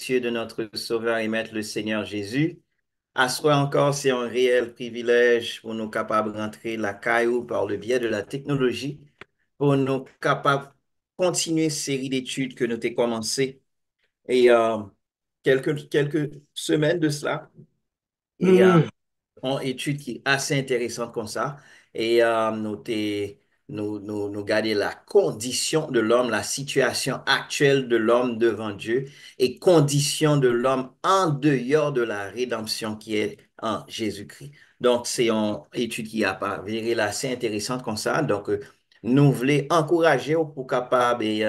cieux de notre Sauveur et Maître, le Seigneur Jésus. À soi encore, c'est un réel privilège pour nous capables de rentrer la caillou par le biais de la technologie, pour nous capables de continuer cette série d'études que nous avons commencé et quelques semaines de cela. Et une étude qui est assez intéressante comme ça. Et nous garder la condition de l'homme, la situation actuelle de l'homme devant Dieu et condition de l'homme en dehors de la rédemption qui est en Jésus-Christ. Donc, c'est une étude qui a avéré assez intéressante comme ça. Donc, nous voulons encourager pour capable et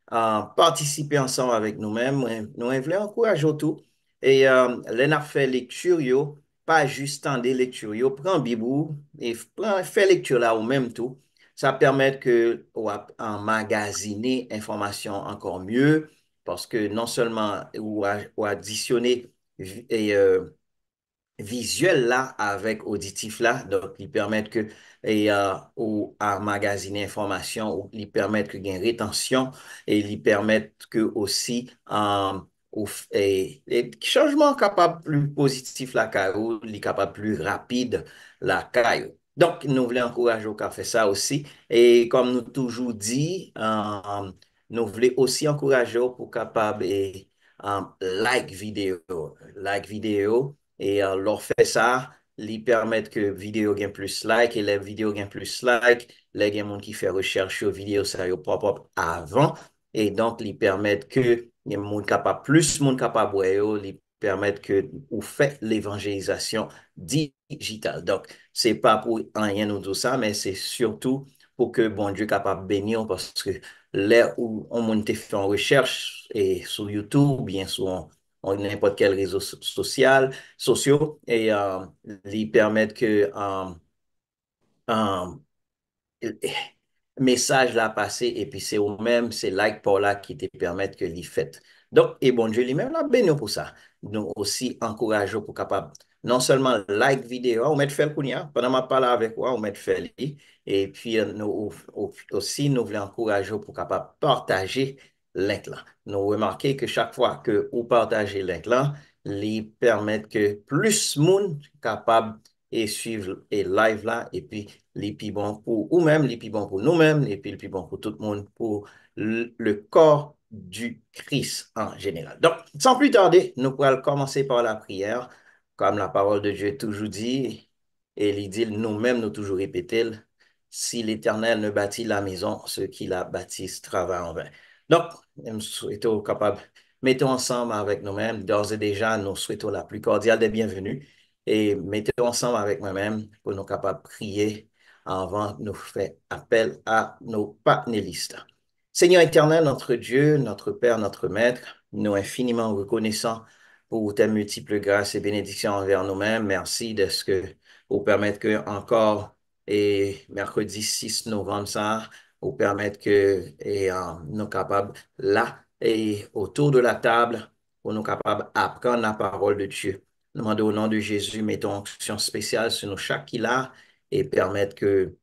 participer ensemble avec nous-mêmes. Nous voulons encourager tout. Et l'on a fait lecture, pas juste en des lectures. Yo prend Bible et fait lecture là ou même tout. Ça permet que ou emmagasiner information encore mieux parce que non seulement ou additionner et, visuel là avec auditif là, donc ils permettent que ou à magasiner information, ou ils permettent que gain rétention et ils permettent que aussi et changement capable plus positif la caillou, il est capable plus rapide la caillou. Donc, nous voulons encourager au café ça aussi. Et comme nous toujours dit, nous voulons aussi encourager pour capable et like vidéo. Like vidéo et leur fait ça, ils permettent que vidéo gagne plus like et les vidéos gagnent plus like, les gens qui fait recherche sur vidéo ça yo pop-up avant et donc ils permettent que les monde capable plus monde capable ouais, ils permettent que vous faites l'évangélisation digitale. Donc c'est pas pour rien nous dire ça mais c'est surtout pour que bon Dieu capable bénir parce que là où on monte fait en recherche et sur YouTube bien sur n'importe quel réseau social, sociaux et ils permettent que um, message là passé et puis c'est au même, c'est like pour là qui te permettent que l'y fait. Donc, et bon Dieu lui-même l'a béni pour ça. Nous aussi encourageons pour capable non seulement like vidéo, on met fait le kounia, pendant ma parole avec moi, on met fait li, et puis aussi nous voulons encourager pour capable partager link là. Nous remarquons que chaque fois que vous partagez link là, les permettent que plus monde capable et suivre et live là et puis les plus bons pour nous-mêmes, les plus bons pour nous-mêmes, et puis les plus bons pour tout le monde, pour le corps du Christ en général. Donc, sans plus tarder, nous pourrons commencer par la prière, comme la parole de Dieu toujours dit, et il dit, nous-mêmes, nous toujours répété, si l'Éternel ne bâtit la maison, ceux qui la bâtissent travaillent en vain. Donc, nous souhaitons capables, mettons ensemble avec nous-mêmes, d'ores et déjà, nous souhaitons la plus cordiale des bienvenus, et mettons ensemble avec moi-même pour nous capables de prier avant de nous faire appel à nos panélistes. Seigneur éternel, notre Dieu, notre Père, notre Maître, nous infiniment reconnaissants pour tes multiples grâces et bénédictions envers nous-mêmes. Merci de ce que vous permettre que encore et mercredi 6 novembre, ça, vous permettre que nous capables là et autour de la table, pour nous capables d'apprendre la parole de Dieu. Nous demandons au nom de Jésus, mettons action spéciale sur nous chaque qui là et permettre que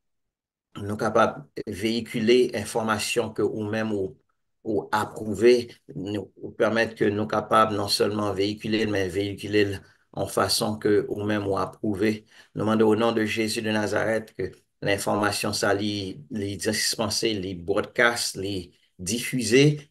nous sommes capables de véhiculer information que nous-mêmes ou approuver, nous permettre que nous sommes capables non seulement véhiculer, mais véhiculer en façon que nous-mêmes ou approuver. Nous demandons au nom de Jésus de Nazareth que l'information, ça, les dispenser, les broadcasts, les diffuser,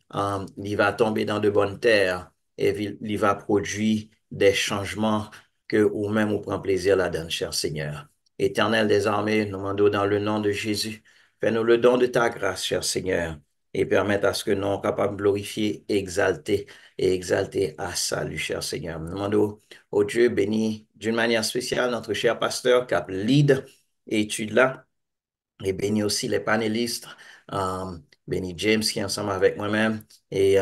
il va tomber dans de bonnes terres et il va produire des changements que nous-mêmes nous prenons plaisir là-dedans, cher Seigneur. Éternel des armées, nous demandons dans le nom de Jésus, fais-nous le don de ta grâce, cher Seigneur, et permette à ce que nous soyons capables de glorifier, exalter et exalter à salut, cher Seigneur. Nous demandons au Dieu béni d'une manière spéciale notre cher pasteur qui a lead étude là, et bénis aussi les panélistes, bénis James qui est ensemble avec moi-même et,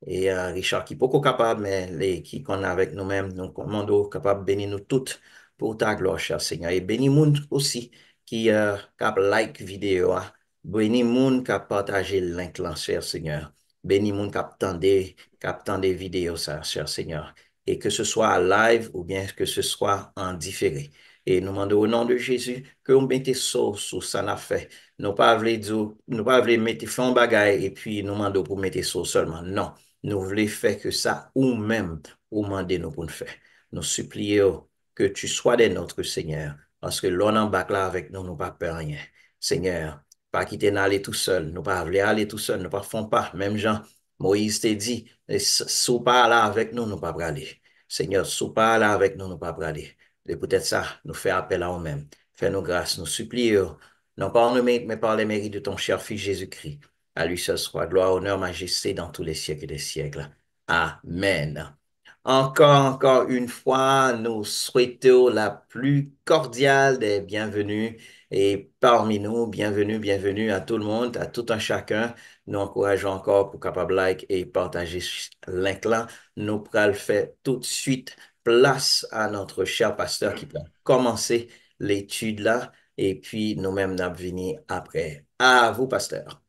Richard qui est beaucoup capable, mais les qui qu'on a avec nous-mêmes, nous commandons capable de bénir nous toutes pour ta gloire, cher Seigneur. Et bénis monde aussi qui cap like vidéo, bénis monde qui a partagé le link là, cher Seigneur. Bénis monde qui a des vidéos, ça, cher Seigneur. Et que ce soit live ou bien que ce soit en différé. Et nous demandons au nom de Jésus que vous mettez ça sur ça n'a fait. Nous pas voulu dire, nous pas voulu mettre fin bagage et puis nous demandons pour mettre ça seulement. Non. nous voulons faire que ça ou même ou demander nous pour nous faire. Nous supplions que tu sois de notre Seigneur, parce que l'on en bas là avec nous, nous pas peur rien. Seigneur, pas quitter n'aller tout seul, nous pas aller aller tout seul, nous pas font pas. Même Jean, Moïse t'a dit, sous pas là avec nous, nous pas aller. Seigneur, sous pas là avec nous, nous pas aller. Et peut-être ça, nous fait appel à nous-mêmes. Fais-nous grâce, nous supplions, non pas en nous, mais par les mérites de ton cher Fils Jésus-Christ. À lui seul soit gloire, honneur, majesté dans tous les siècles des siècles. Amen. Encore une fois, nous souhaitons la plus cordiale des bienvenues et parmi nous, bienvenue à tout le monde, à tout un chacun. Nous encourageons encore pour capable like et partager ce link là. Nous pourrons le faire tout de suite. Place à notre cher pasteur qui peut commencer l'étude là et puis nous-mêmes nous venir après. À vous, pasteur.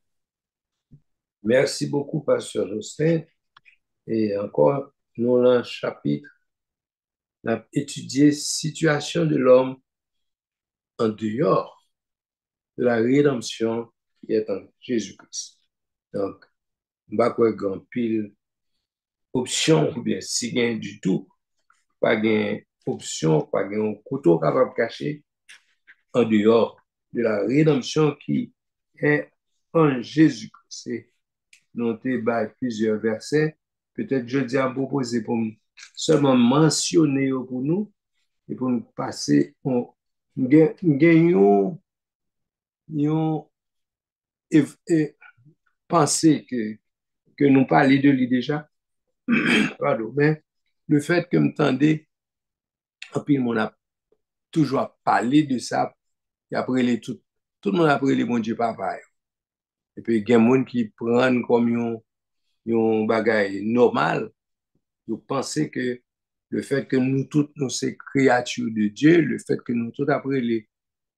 Merci beaucoup, Pasteur Justin. Et encore, nous, dans le chapitre, on a étudié situation de l'homme en dehors de la rédemption qui est en Jésus-Christ. Donc, on va pas grand pile option ou bien si gain du tout, pas gain option, pas gain couteau capable cacher en dehors de la rédemption qui est en Jésus-Christ. Nous avons plusieurs versets. Peut-être je dis à proposer pour seulement mentionner pour nous et pour nous passer. Nous avons pensé que nous parlions de lui déjà. Pardon, mais le fait que me tendez, et puis on a toujours parlé de ça, et après tout le monde a pris les bon Dieu papa. Et puis il y a des gens qui prennent comme un bagage normal. Vous pensez que le fait que nous toutes nous sommes créatures de Dieu, le fait que nous tous après les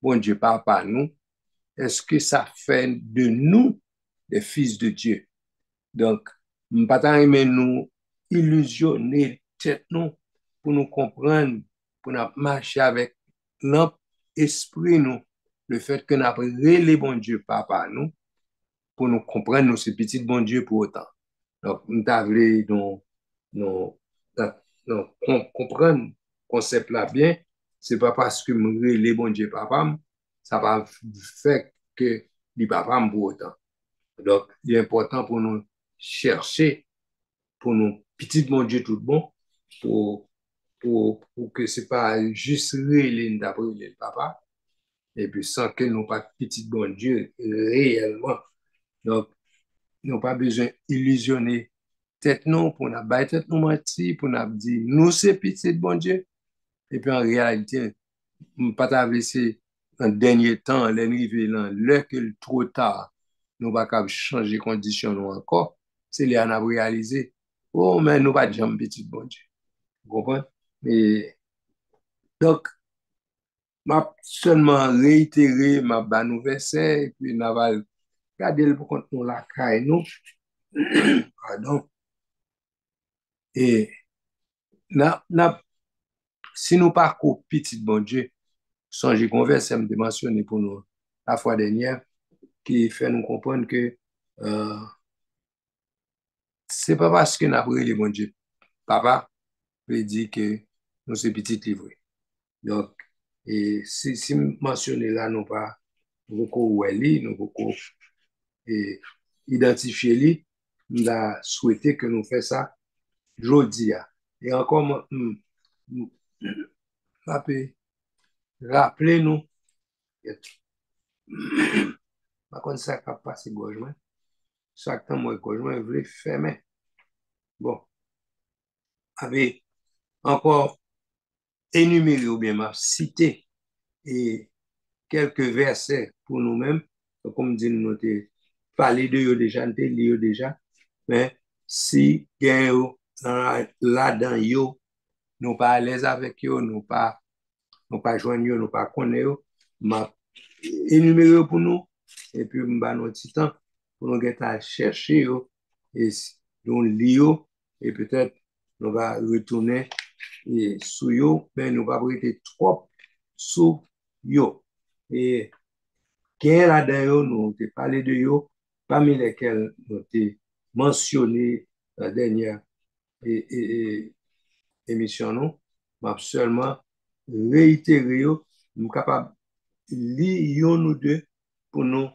bon Dieu papa nous, est-ce que ça fait de nous des fils de Dieu? Donc, nous pas nous illusionner tête nous pour nous comprendre, pour nous marcher avec notre esprit nous, le fait que nous avons les bon Dieu papa nous, pour nous comprendre nous ce petit bon Dieu pour autant. Donc, nous avons nous, comprendre le concept là bien, c'est pas parce que nous les bon Dieu papa, ça va faire que les papa pour autant. Donc, il est important pour nous chercher, pour nous petit bon Dieu tout bon, pour que ce n'est pas juste les d'après le papa, et puis sans que nous pas petit bon Dieu réellement. Donc, nous n'avons pas besoin d'illusionner tête nous pour nous battre tête nous mentir, pour nous dire nous c'est petit bon Dieu. Et puis en réalité, nous ne pas laisser un dernier temps, l'arrivée là, l'heure que trop tard, nous ne pas capable changer condition nous encore. C'est là qu'on a réalisé, oh mais nous pas jamais petit bon Dieu. Vous comprenez? Et donc, m'a seulement réitéré ma bonne verset, et puis nous va regarder le pour compte nous la caille nous. Pardon. Et si nous pas petit bon Dieu, songez qu'on verset me mentionné pour nous la fois dernière, qui fait nous comprendre que euh, c'est pas parce que nous avons les bon Dieu, papa, veut dire que nous sommes petits livrés. Donc, et si mentionner là, nous pas beaucoup oueli, nous beaucoup identifier lui, nous a souhaité que nous fassions ça jeudi. Et encore, rappelez-nous, par contre, ça n'a pas passé gauche, chaque temps, moi, gauche, je voulais fermer. Bon, avec encore énuméré ou bien cité et quelques versets pour nous-mêmes. Comme dit, nous avons parlé de eux déjà, nous avons lu déjà. Mais si là-dedans, nous pas à l'aise avec eux, nous pas joindre, nous pas connaître, m'a énuméré pour nous. Et puis, nous avons notre temps pour nous chercher et nous lire et peut-être nous va retourner et sous yo, mais nous va prêter trop sous yo. Et qui là-dedans, nous avons parlé de yo, parmi lesquels nous avons mentionné la dernière émission, non, m'a seulement réitéré, nous capable lire nous deux pour nous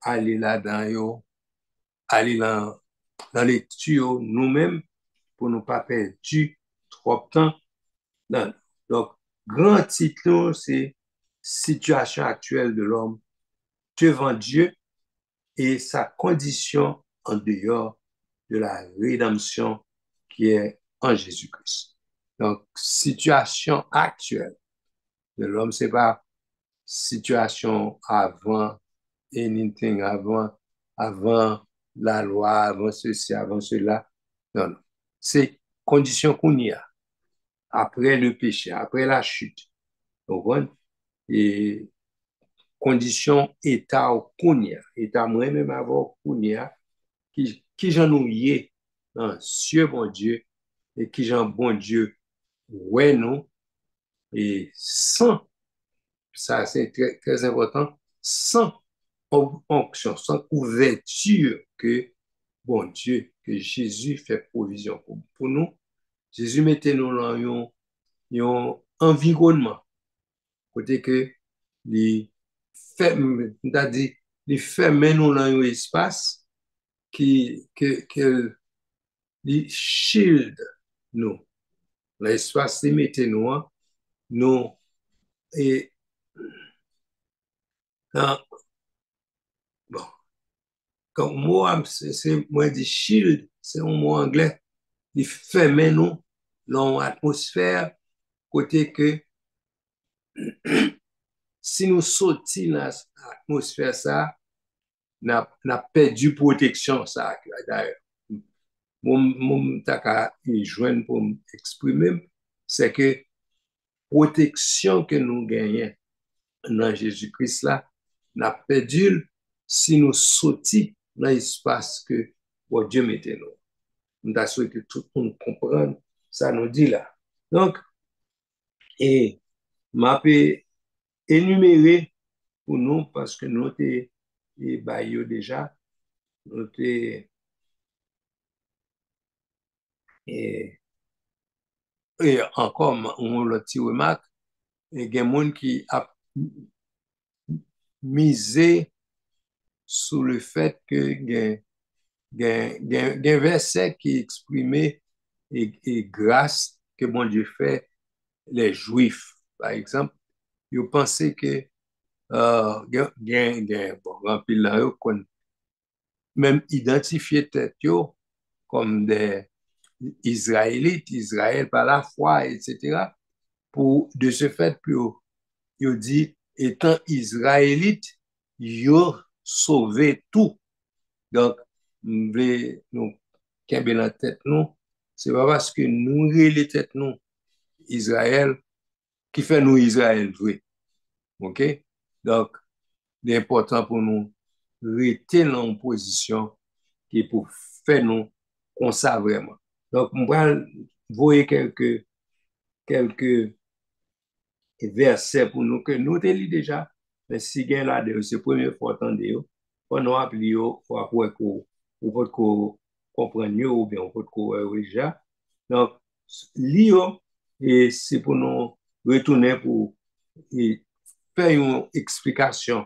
aller là-dedans, aller dans les tuyaux nous-mêmes pour ne pas perdre trop de temps. Non. Donc, grand titre, c'est Situation actuelle de l'homme devant Dieu et sa condition en dehors de la rédemption qui est en Jésus-Christ. Donc, situation actuelle de l'homme, c'est pas situation avant anything, avant la loi, avant ceci, avant cela. Non, non. C'est condition qu'on y a après le péché, après la chute. Donc, et condition état qu'on y a, état moi-même avant qu'on y a, qui j'en nous y est, dans Dieu bon Dieu, et qui j'en bon Dieu, ouais, non, et sans, ça c'est très, très important, sans onction, sans couverture que, bon Dieu, que Jésus fait provision pour nous. Jésus mettait nous dans un environnement, côté que les fait, c'est-à-dire, les fait nous dans un espace que les shield nous. L'espace de mettre nous, et, dans, bon, comme moi, c'est moi dit shield, c'est un mot anglais, il ferme nous dans l'atmosphère, côté que si nous sortons dans l'atmosphère, ça, n'a perdu protection, ça, d'ailleurs. Mon taka joindre pour m'exprimer, c'est que protection que nous gagnons dans Jésus-Christ là, n'a perdu si nous sortis dans l'espace que bon Dieu mettait nous. Nous avons que tout le monde comprenne ça nous dit là. Donc, et m'a énuméré pour nous parce que nous t'es déjà, nous t'es et, et encore on le petit remarque, il y a des gens qui a misé sur le fait que gen verset qui exprimait et grâce que bon Dieu fait les Juifs. Par exemple, ils pensaient que bon, rempli là, qu'on même identifié tête comme des Israélites, Israël par la foi, etc. Pour de ce fait, ils dit, étant Israélite, ils ont sauvé tout. Donc, nous, kembe la tête nous, c'est pas parce que nous les tête nous, Israël, qui fait nous Israël vrai. OK? Donc, l'important pour nous, rester dans une position qui est pour faire nous comme ça vraiment. Donc, on va voir quelques versets pour nous que nous te lis déjà, mais si gain là de c'est première fois entendre yo, on nous appeler yo pour après ou pour qu'on comprenne ou bien pour qu'on déjà. Donc lire et c'est pour nous retourner pour et faire une explication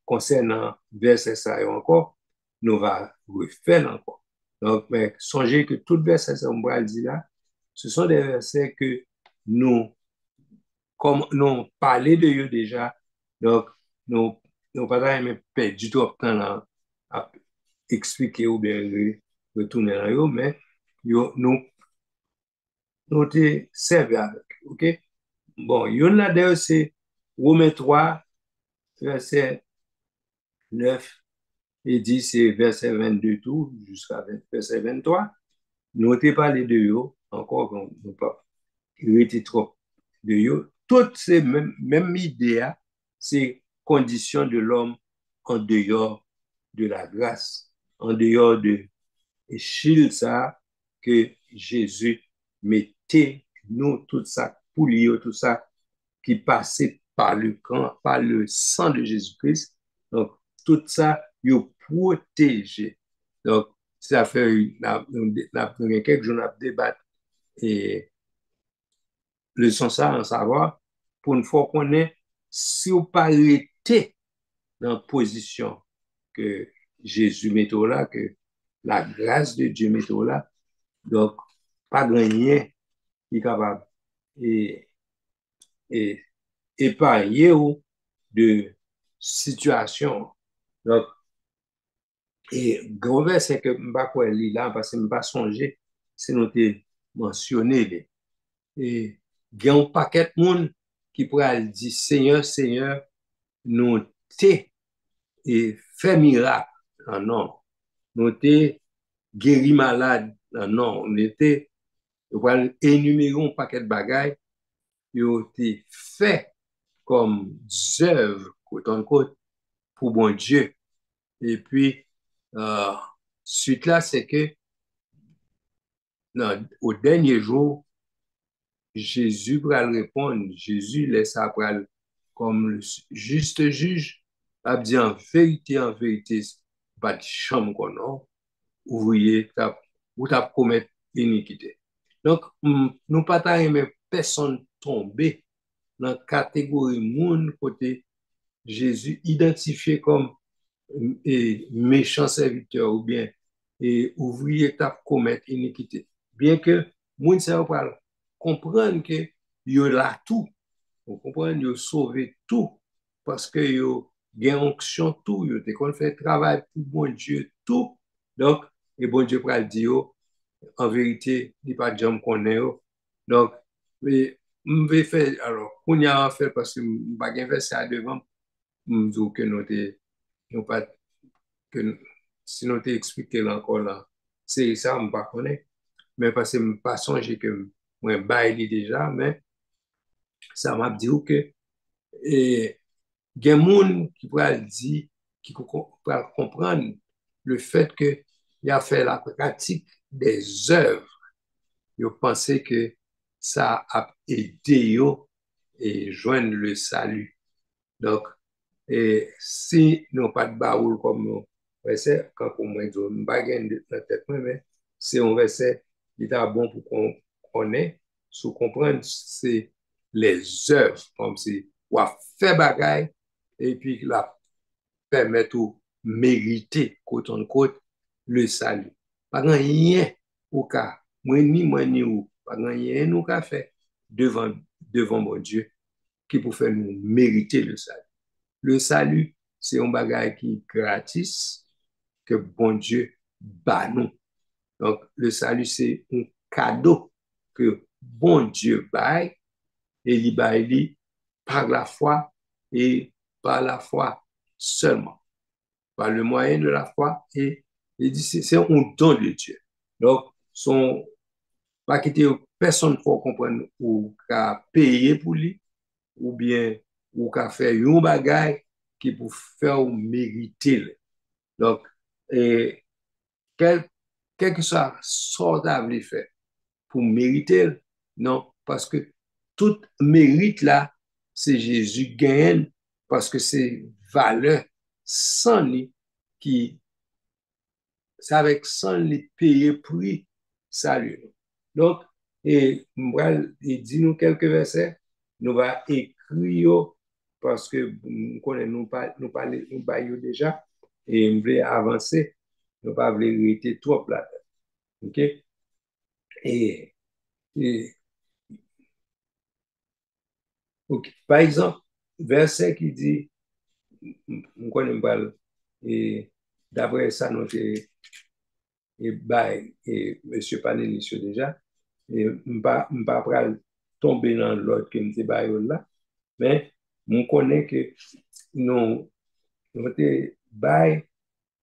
concernant verset ça et encore, nous va refaire encore. Donc, mais songez que tout verset ça, on va dire là, ce sont des versets que nous comme nous parlé de eux déjà, donc nous nous pas même perdu trop de temps à expliquer ou bien retourner dans eux, mais nous te servi avec, ok? Bon, il y en a d'ailleurs, c'est Romains 3, verset 9 et 10, c'est verset 22 tout, jusqu'à verset 23. Nous t'ai parlé de eux, encore, nous pas été trop de eux. Toutes ces mêmes idées, c'est conditions de l'homme en dehors de la grâce, en dehors de et ça que Jésus mettait nous tout ça pour lui, tout ça qui passait par le camp, par le sang de Jésus-Christ. Donc, tout ça, il protégé. Donc, ça fait quelques jours à débattre et le sens ça en savoir pour une fois qu'on est si on pas été dans la position que Jésus met là, que la grâce de Dieu met là, donc pas gagner qui est capable et, et épargner ou de situation. Donc, et grand verset que je pas lire là, parce que je pas songer, c'est noté mentionné. Et il y a un paquet de monde qui pourrait dire Seigneur, Seigneur, nous t'es et fait miracle. Non, non. Nous t'es guéri malade. Non, non. Nous t'es énumérer un paquet de bagailles qui ont été fait comme œuvres, quote unquote, pour bon Dieu. Et puis, euh, suite là, c'est que non, au dernier jour, Jésus va répondre, Jésus laisse après comme le juste juge, a dit en vérité, pas de chambre qu'on a, ouvrier, ou t'as commettre iniquité. Donc, nous pas aimer personne tomber dans la catégorie monde côté Jésus identifié comme méchant serviteur ou bien et ouvrier t'a commettre iniquité. Bien que moun sa pas comprendre que yo là tout, vous comprenez, yo sauvé tout parce que yo gen onction tout, yo te kon fait travail pour bon Dieu tout. Donc et bon Dieu pral di yo en vérité, il pas jam connaît yo. Donc mais m've fait alors qu'on y a fait parce que m'pa gen fait ça devant m'dou que nous pas que si nous t'expliqué encore là, c'est ça, je ne connais pas, mais parce que je ne pas songé que moi, bail déjà, mais ça m'a dit que il y a des gens qui pourraient dire, qui pourraient comprendre le fait que il a fait la pratique des œuvres. Ils pensaient que ça a aidé eux et joindre le salut. Donc, et si nous n'avons pas de baoul comme nous, verset, quand pour moi, je ne pas dans la tête, mais c'est un verset qui est bon pour qu'on connaisse, sous comprendre, c'est les œuvres, comme si on a fait bagaille, et puis la permettre de mériter, côte en côte, le salut. Pas rien au cas, moi ni ou, pas rien nous qu'a fait devant mon Dieu, qui pour faire nous mériter le salut. Le salut, c'est un bagage qui est gratis, que bon Dieu bat nous. Donc, le salut, c'est un cadeau que bon Dieu baille et il baille par la foi et par la foi seulement. Par le moyen de la foi et il dit c'est un don de Dieu. Donc, son pas quitter personne pour comprendre ou qu'à payer pour lui ou bien ou qu'à faire un bagage qui pour faire mériter. Donc, et quel, quel que soit ce que faire pour mériter, non, parce que tout mérite là, c'est Jésus gagne parce que c'est valeur sans lui qui, c'est avec sans lui payer prix salut. Donc, et, il dit nous quelques versets, nous va écrire parce que nous connaissons, nous parlons déjà et nous voulons avancer, nous ne pas rester trop là. OK? Et, et okay. Par exemple, verset qui dit, nous connaissons pas, et d'après ça, nous et bail et monsieur Panélisio déjà et m'pa pral tomber dans l'autre que m'te bail là mais on connaît que nous nous te bail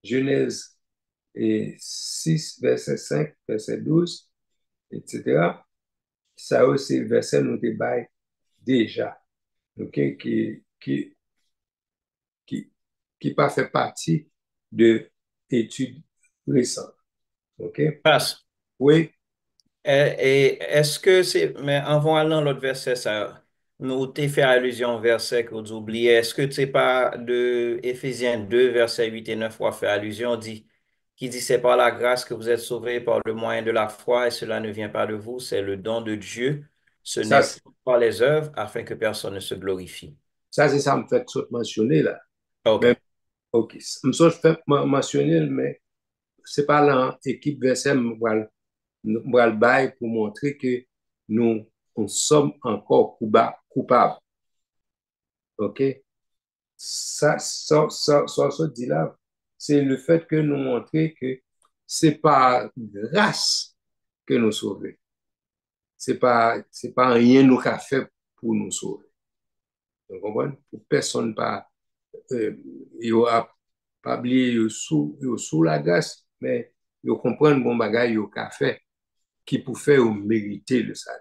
Genèse et 6 verset 5 verset 12 etc. Ça aussi verset nous te bail déjà OK qui qui pas fait partie de études récentes OK Passe. oui. Et est-ce que c'est, mais en voyant dans l'autre verset, ça, nous t'ai fait allusion au verset que vous oubliez. Est-ce que tu sais pas de Éphésiens 2 verset 8 et 9 où fait allusion, dit, qui dit c'est par la grâce que vous êtes sauvés par le moyen de la foi et cela ne vient pas de vous, c'est le don de Dieu. Ce Ça, n'est pas par les œuvres afin que personne ne se glorifie. ça c'est ça me fait mentionner là. OK. Mais, ok. Je fais mentionner, mais c'est pas là, équipe verset, le bail pour montrer que nous, on sommes encore coupables. OK? Ça dit là, c'est le fait que nous montrer que c'est par grâce que nous sauvons. C'est pas rien nous qu'a fait pour nous sauver. Vous comprenez? Pour personne pas, il a pas oublié sous la grâce, mais il comprend bon bagage il a fait qui pour faire mériter le salut.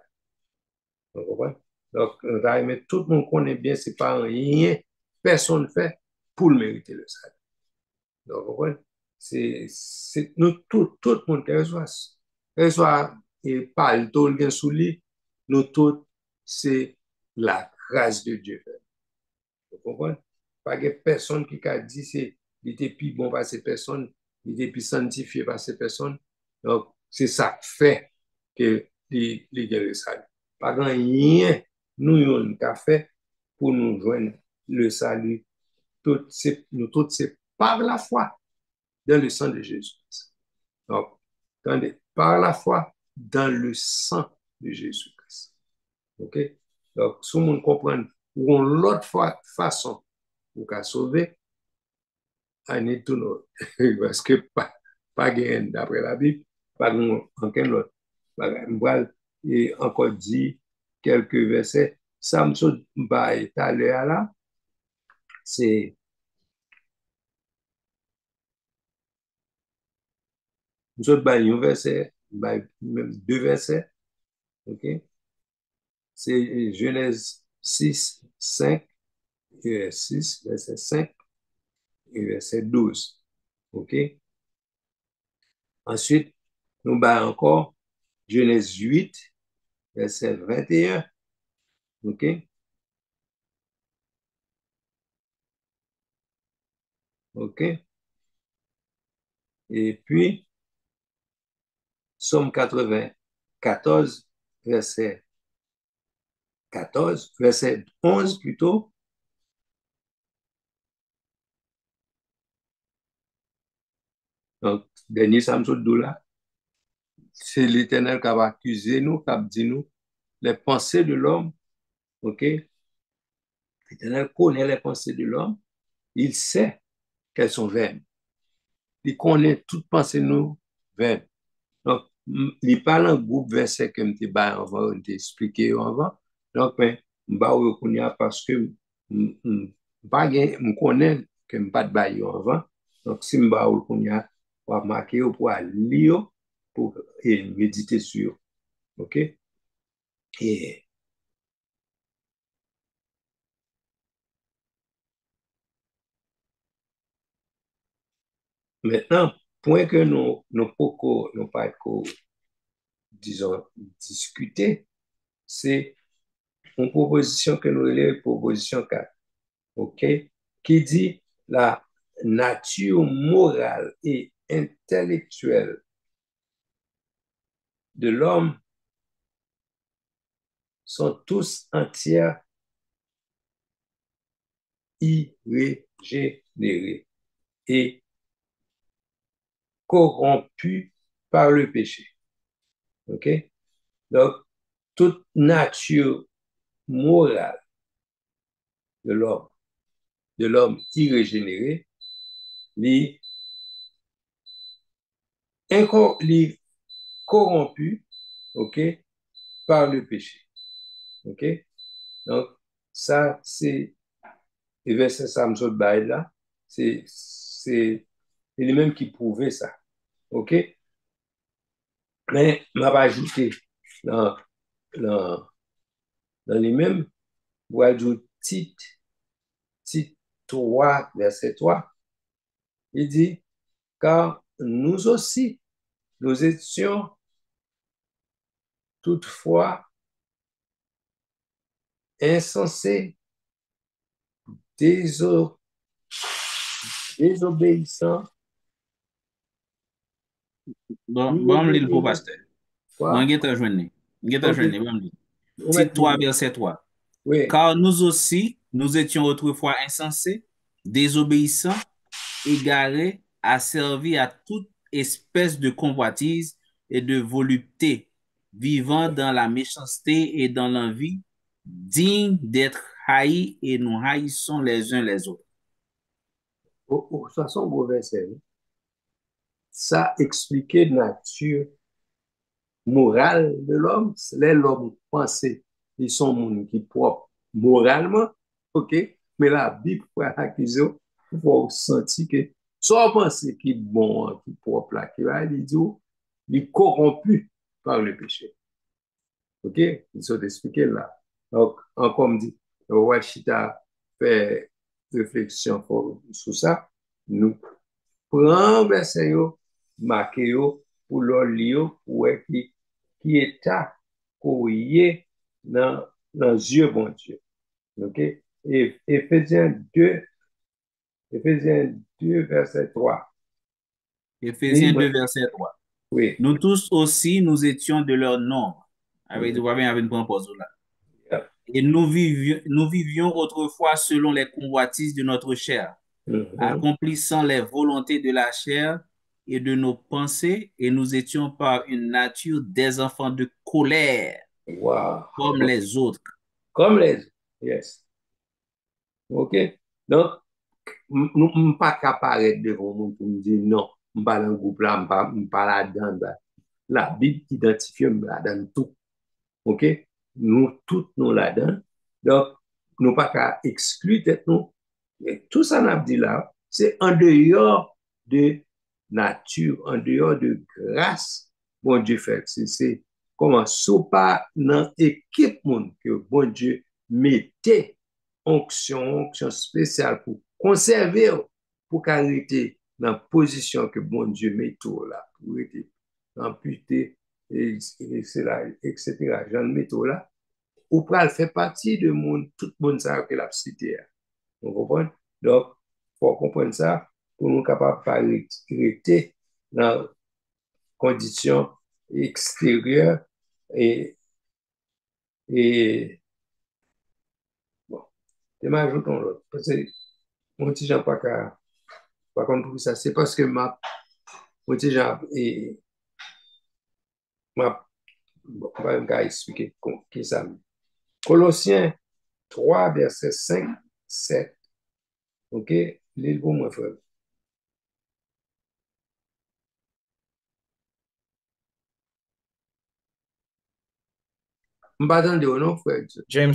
Vous comprenez? Donc, mais tout le monde connaît bien, c'est pas rien, personne fait pour le mériter le salut. Donc, vous comprenez? Nous, tout le monde, quel soit et pas le tout le sous lui, nous tous, c'est la grâce de Dieu. Vous comprenez? Pas que personne qui a dit c'est il était plus bon par ces personnes, il était plus sanctifié par ces personnes. Donc, c'est ça qui fait que les gens le salut. Pas grand rien, nous, on a fait pour nous joindre le salut. Nous tous, c'est par la foi dans le sang de Jésus. Donc, attendez, par la foi dans le sang de Jésus-Christ. OK? Donc, si on comprend ou l'autre façon pour qu'à sauver, I need to know. Parce que pas gain d'après la Bible, pas aucun autre. Et encore dit quelques versets. Ça me saute pas étalé là, c'est nous autres un verset, même deux versets, OK? C'est Genèse 6 5 6 verset 5 et verset 12. OK? Ensuite, nous avons encore Genèse 8 verset 21. OK? OK? Et puis, Somme 94, verset 14, verset 11 plutôt. Donc, dernier Samson là, c'est l'Éternel qui va accuser nous, qui va dire nous les pensées de l'homme. OK? L'Éternel connaît les pensées de l'homme. Il sait qu'elles sont vaines. Il connaît toutes pensées de nous vaines. Donc, il parle en groupe verset que je t'ai avant, je t'ai expliqué avant. Donc, je reconnaître parce que je connais que je ne pas de bail avant. Donc, si je reconnaître, je vais marquer pour lire pour méditer sur. OK? Et maintenant, point que nous pas disons, discuter, c'est une proposition que nous avons, proposition 4. OK? Qui dit la nature morale et intellectuelle de l'homme sont tous entières irrégénérées et corrompues par le péché. OK? Donc, toute nature morale de l'homme irrégénéré, les corrompu, OK, par le péché. OK? Donc, ça, c'est le verset Samson Baï là, c'est lui-même qui prouvait ça. OK? Mais, m'a pas ajouté dans, dans, dans les mêmes, ou ajouter Tite 3, verset 3, il dit, car nous aussi, nous étions toutefois insensés, désobéissants Bon, l'île pour pasteur. Bon, Quoi? je te joindre. Je te Ok. joindre. Bon, l'île. On met Tite le 3, livre. verset 3. Oui. Car nous aussi, nous étions autrefois insensés, désobéissants, égarés, asservis à toute espèce de convoitise et de volupté, vivant dans la méchanceté et dans l'envie, dignes d'être haïs et nous haïssons les uns les autres. Ça, son gros verset. Ça expliquait nature morale de l'homme. C'est l'homme pensait ils sont monde qui propre moralement, ok? Mais la Bible pour accuser, pour sentir que soit penser qui est bon, qui est propre là, qui va il dit, il est corrompu par le péché. Ok? Ils sont expliqués là. Donc, encore me dit, Wachita fait réflexion sur ça. Nous prenons verset yo, marqué yo, pour leur lire, pour qui est courrier dans les yeux, bon Dieu. Ok? Et Éphésiens 2 verset 3. Éphésiens Dis-moi, 2, verset 3. oui. Nous tous aussi, nous étions de leur nombre. Avec, avec une pause là. Et nous vivions autrefois selon les convoitises de notre chair, Mhm. accomplissant les volontés de la chair et de nos pensées, et nous étions par une nature des enfants de colère, Wow. comme les autres. Comme les autres. Yes. Ok? Donc, nous ne sommes pas capables devant nous pour me dire non, je ne suis pas dans le groupe là, je ne suis pas là-dedans. La Bible identifie là-dedans tout. OK? Nous, tous, nous là-dedans. Donc, nous pas qu'à exclure tête nous. Et tout ça, n'a dit là, c'est en dehors de nature, en dehors de grâce, bon Dieu fait. C'est comment, sous pas dans équipe monde que bon Dieu mettait onction spéciale pour conserver, pour qu'arrêter dans la position que bon Dieu met tout là, pour être amputé, et là, etc. Jean métaux là, ou pral fait partie de monde, tout le monde ça que l'a cité. Vous comprenez? Donc, il faut comprendre ça pour nous capables de rester dans conditions extérieures et, et bon, je m'ajoute l'autre. Parce que mon petit Jean pas compris ça. C'est parce que mon petit Jean et ma, bon, on va me expliquer qui ça. Colossiens 3, verset 5, 7. OK? Lisez pour moi, frère. Je ne de non, frère. James,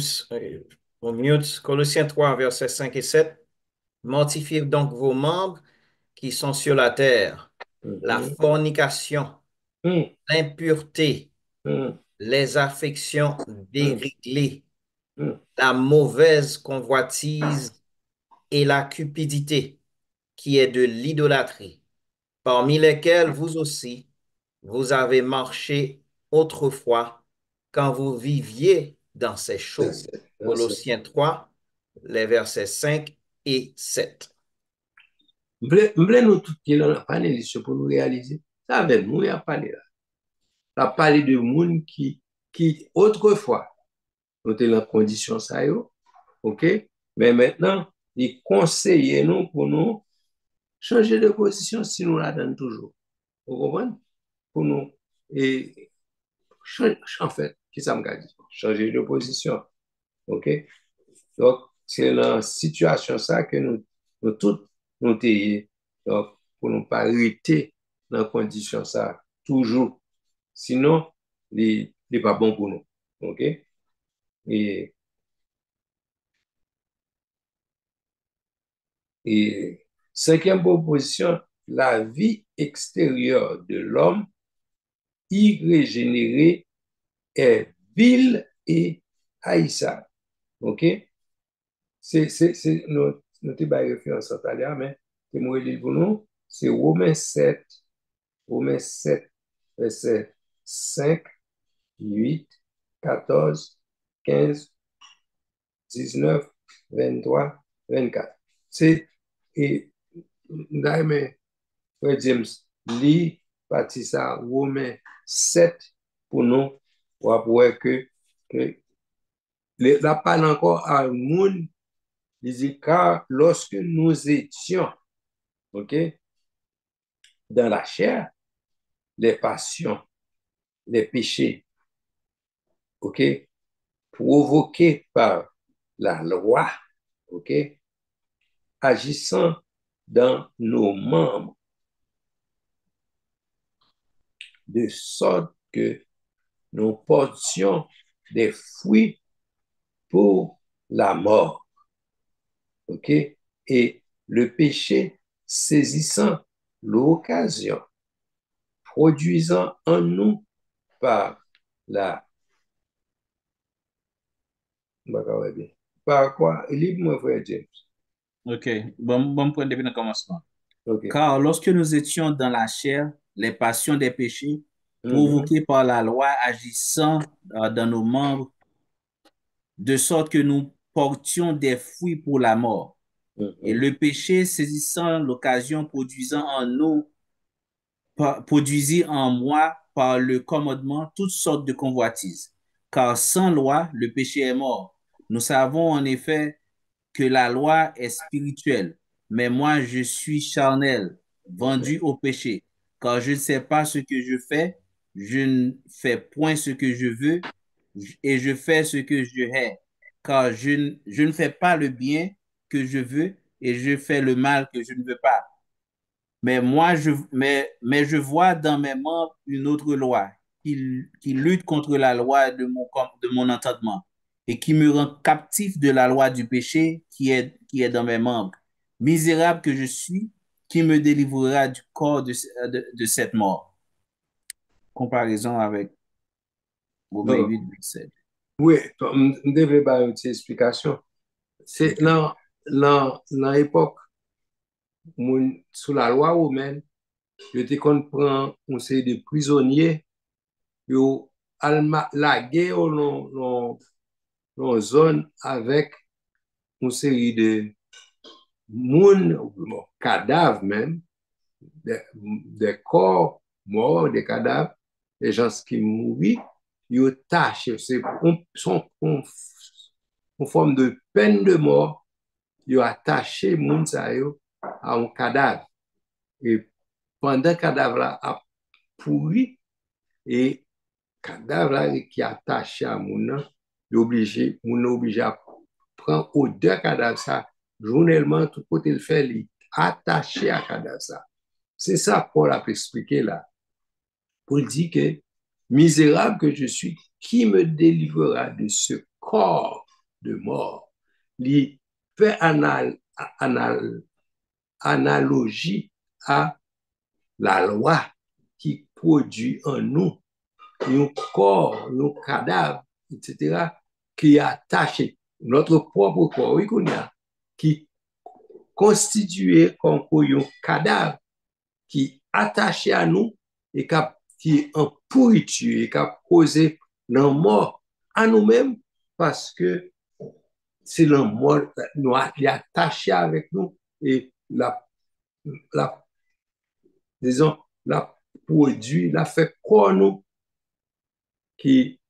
on mute, Colossiens 3, versets 5 et 7. Mortifiez donc vos membres qui sont sur la terre, la Mhm. fornication, Mhm. l'impureté, Mhm. les affections Mhm. déréglées, Mhm. la mauvaise convoitise et la cupidité, qui est de l'idolâtrie, parmi lesquelles vous aussi, vous avez marché autrefois quand vous viviez dans ces choses. Colossiens 3, les versets 5 et 7. M'ble nous tout qui là panéliste pour nous réaliser. Ça avec nous, il a parlé là. Il a parlé de monde qui autrefois, nous étions dans condition ça yo, OK? Mais maintenant, il conseille nous pour nous changer de position si nous la donnons toujours. Vous comprenez? Pour nous, et en fait, qui ça me dit? Changer de position. OK? Donc, c'est la situation ça que nous tous, nous sommes. Donc, pour ne pas rester dans la condition ça, toujours. Sinon, il n'est pas bon pour nous. OK? Et, et cinquième proposition, la vie extérieure de l'homme irrégénéré est vile et haïssable. OK? C'est notre référence en italien, mais c'est moi qui pour nous, c'est Romains 7, verset 5, 8, 14, 15, 19, 23, 24. C'est, et, là, mais, Frère James, lit partie ça, Romains 7, pour nous, on va voir que la parle encore à monde, il dit, car lorsque nous étions, OK, dans la chair, les passions, les péchés, OK, provoqués par la loi, OK, agissant dans nos membres, de sorte que nous portions des fruits pour la mort. OK? Et le péché saisissant l'occasion, produisant en nous par la... Par quoi? Libre-moi, frère James. Ok, bon point depuis le commencement. OK. Car lorsque nous étions dans la chair, les passions des péchés, Mhm. provoquées par la loi, agissant dans nos membres, de sorte que nous portions des fruits pour la mort. Et Mhm. le péché, saisissant l'occasion, produisit en moi par le commandement toutes sortes de convoitises. Car sans loi, le péché est mort. Nous savons en effet que la loi est spirituelle, mais moi je suis charnel, vendu au péché. Car je ne sais pas ce que je fais, je ne fais point ce que je veux, et je fais ce que je hais. Car je ne fais pas le bien que je veux, et je fais le mal que je ne veux pas. Mais je vois dans mes membres une autre loi qui lutte contre la loi de mon entendement et qui me rend captif de la loi du péché qui est dans mes membres. Misérable que je suis, qui me délivrera du corps de cette mort. Comparaison avec Romains Donc, 8, 7. oui, je devais pas une explication. C'est OK. dans l'époque, sous la loi romaine, je te comprends, on sait des prisonniers, yo la guerre dans zone avec une série de moun, bon, cadavres même, des corps morts, des cadavres, des gens qui mourent, ils tâchent, c'est une forme de peine de mort, ils ont attaché moun sa yo à un cadavre. Et pendant que le cadavre là a pourri, et cadavre là qui est attaché à moun, moun obligé à prendre odeur cadavre ça, journellement, tout côté le fait, il attaché à cadavre ça. C'est ça Paul a expliqué là. Paul dit que misérable que je suis, qui me délivrera de ce corps de mort? Il fait analogie à la loi qui produit en nous un corps, un cadavre, etc., qui est attaché, notre propre corps, oui, qui constitué comme un cadavre qui est attaché à nous et qui est en pourriture et qui a causé la mort à nous-mêmes parce que c'est la mort qui est attaché avec nous et la, disons, la produit, la fait quoi nous qui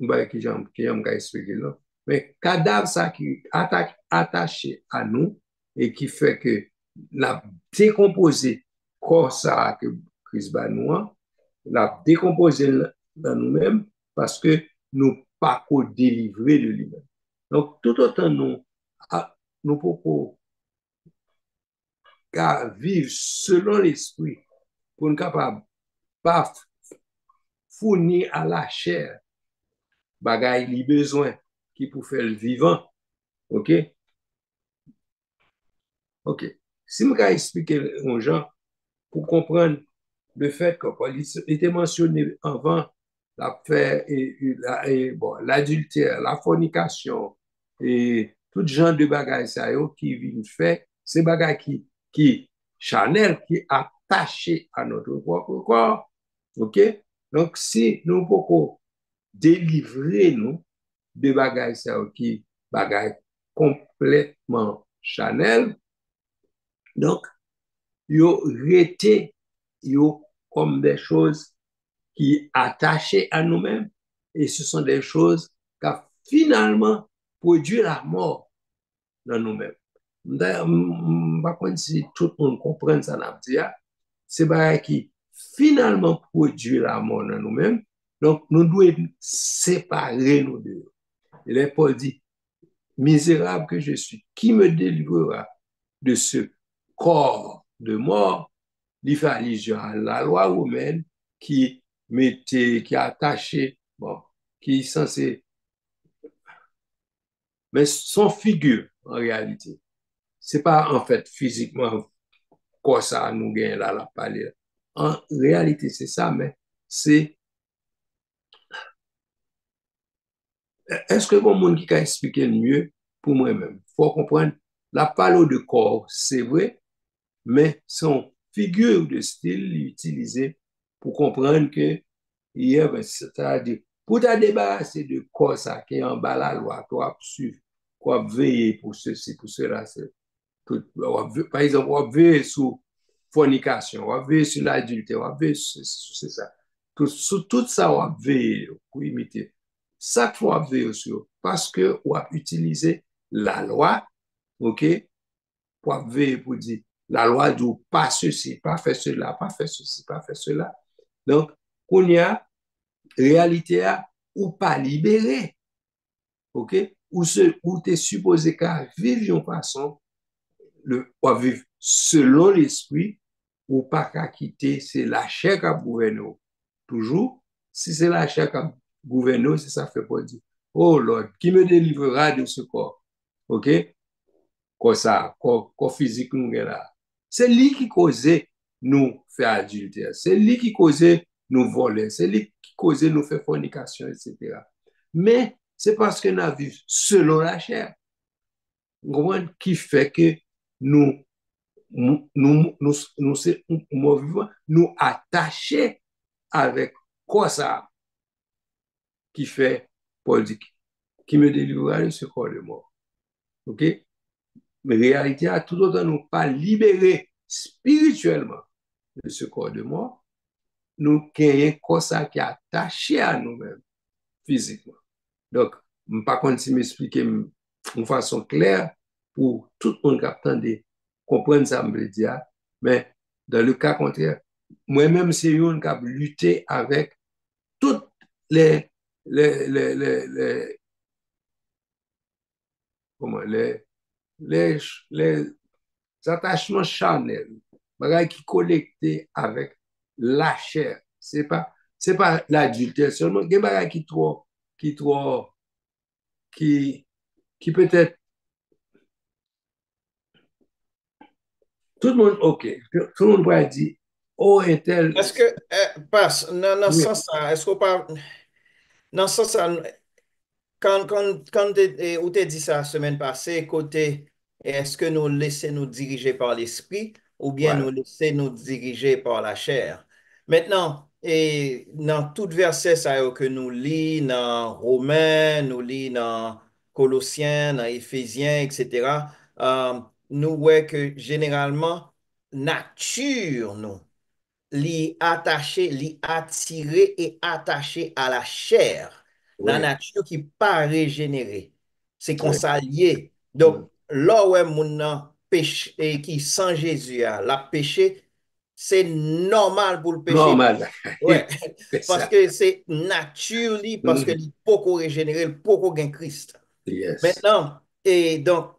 j'aime expliquer là. Mais cadavre ça qui attaché à nous et qui fait que la décomposé corps ça que Christ va nous, la décomposé dans nous-mêmes parce que nous pas qu'au délivrer de lui-même. Donc, tout autant nous pouvons vivre selon l'esprit pour nous capable pas fournir à la chair bagay li besoin qui pour faire le vivant. OK? OK. Si je vais expliquer aux gens pour comprendre le fait que Paul était mentionné avant la fait bon, l'adultère, la fornication et tout genre de bagages ça qui viennent faire, c'est bagages qui charnel, qui attaché à notre propre corps. OK? Donc, si nous pouvons délivrer nous de bagages ça qui bagages complètement chanel, donc, yo rete comme des choses qui attachées à nous-mêmes et ce sont des choses qui finalement produit la mort dans nous-mêmes. D'ailleurs, je ne sais pas si tout le monde comprend ça, c'est bagay qui finalement produit la mort dans nous-mêmes. Donc, nous devons séparer nous deux. Et là, Paul dit, misérable que je suis, qui me délivrera de ce corps de mort? Il fait allusion à la loi romaine qui a attaché, bon, qui est censé, mais son figure en réalité. C'est pas en fait physiquement quoi ça nous gagne là la parler. En réalité, c'est ça, mais c'est est-ce que bon monde qui a expliqué mieux pour moi-même? Faut comprendre la parole de corps, c'est vrai, mais son figure de style utilisée pour comprendre que hier, c'est-à-dire pour te débarrasser de corps ça qui est en bas la loi, quoi suivre, quoi veiller pour ceci, pour cela, c'est par exemple, on va veiller sur fornication, on va veiller sur l'adultère, on va veiller sur ça. Sur tout ça, on va veiller pour imiter. Ça qu'il faut veiller sur, parce que on va utiliser la loi, ok, pour veiller pour dire, la loi dit pas ceci, pas faire cela, pas faire ceci, pas faire cela. Donc, qu'on y a réalité ou pas libéré, ok, ou t'es supposé qu'à vivre une façon ou vivre selon l'esprit, ou pas qu'à quitter, c'est la chair qui a gouverné. Toujours, si c'est la chair qui a gouverné, c'est ça fait pour dire, oh Lord, qui me délivrera de ce corps? OK? Comme ça, corps physique nous là. C'est lui qui causait nous faire adultère. C'est lui qui causait nous voler. C'est lui qui causait nous faire fornication, etc. Mais c'est parce que nous vivons selon la chair. Qui fait que nous nous attacher avec quoi ça qui fait Paul dit qui me délivrera de ce corps de mort. OK? Mais réalité, à tout autant nous pas libérer spirituellement de ce corps de mort, nous gagnons quoi ça qui est attaché à nous-mêmes physiquement. Donc, par contre, si m'expliquer de façon claire pour tout le monde qui attendait comprendre ça, me dire, mais dans le cas contraire, moi-même, c'est une qui a lutté avec toutes les, les, les, les, les, comment, les attachements charnels, qui connectés avec la chair. C'est pas l'adultère seulement, il y a des qui trop, qui, qui peut-être tout le monde, OK, tout le monde va dire, oh, un tel, Est-ce que, passe, dans ce oui, sens-là, est-ce qu'on pas, dans ce sens-là, quand on t'a dit ça la semaine passée, côté, est-ce que nous laissons nous diriger par l'esprit ou bien nous voilà. laisser nous diriger par la chair? Maintenant, et dans tout verset ça que nous lisons dans Romains, nous lisons dans Colossiens, dans Éphésiens, etc., nous voyons que généralement, nature, nous li attaché, li attiré et attaché à la chair, la Oui, nature qui pas régénérée. C'est qu'on oui. s'allie. Donc, là où mon nan péché et qui sans Jésus a la péché, c'est normal pour le péché. Normal. Ouais, C'est parce ça. que c'est nature, parce que il faut régénérer, il faut gain Christ. Yes. Maintenant, et donc,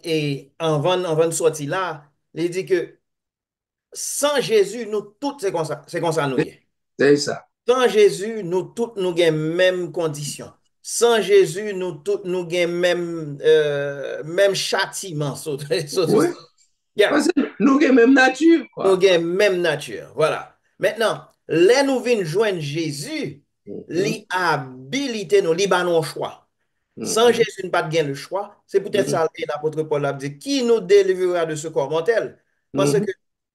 et avant de sortir là, il dit que sans Jésus, nous tous, c'est comme ça nous y est. C'est ça. Sans Jésus, nous tous, nous avons même condition. Sans Jésus, nous tous, nous avons même châtiment. Oui. Yeah. Parce que nous avons même nature, Nous quoi. avons même nature. Voilà. Maintenant, là, nous venons joindre Jésus, Mhm, li habilité nous, li ba non choix. Sans mhm, Jésus, nous pas de le choix. C'est peut-être mhm, ça que l'apôtre Paul a dit, qui nous délivrera de ce corps mortel? Parce mhm, que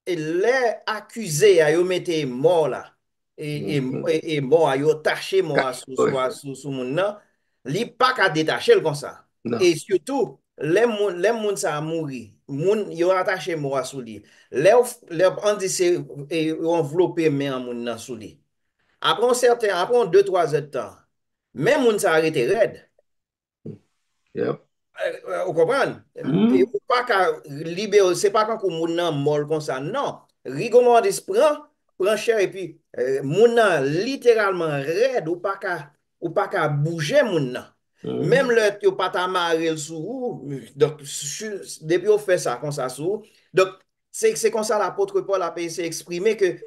les accusés à yo mette mort là, mhm. et mort à yo taché mort Oui. sous mon nan, li pas qu'à détacher le comme ça. Non. Et surtout, les moun ça a mouru. moun yo attaché moi sous lui. On dit c'est enveloppé mais en moun nan sous lui. Après 2-3 heures de temps, même moun ça arrêté raide. Yep. Vous comprenez? Et ou pas qu'à libérer, c'est pas quand moun nan mol comme ça. Non. Rigomandis prend cher et puis moun nan littéralement raide ou pas qu'à bouger moun nan. Même le tu pas ta marre sous donc depuis on fait ça comme ça sous. Donc c'est comme ça l'apôtre Paul a essayé d'exprimer que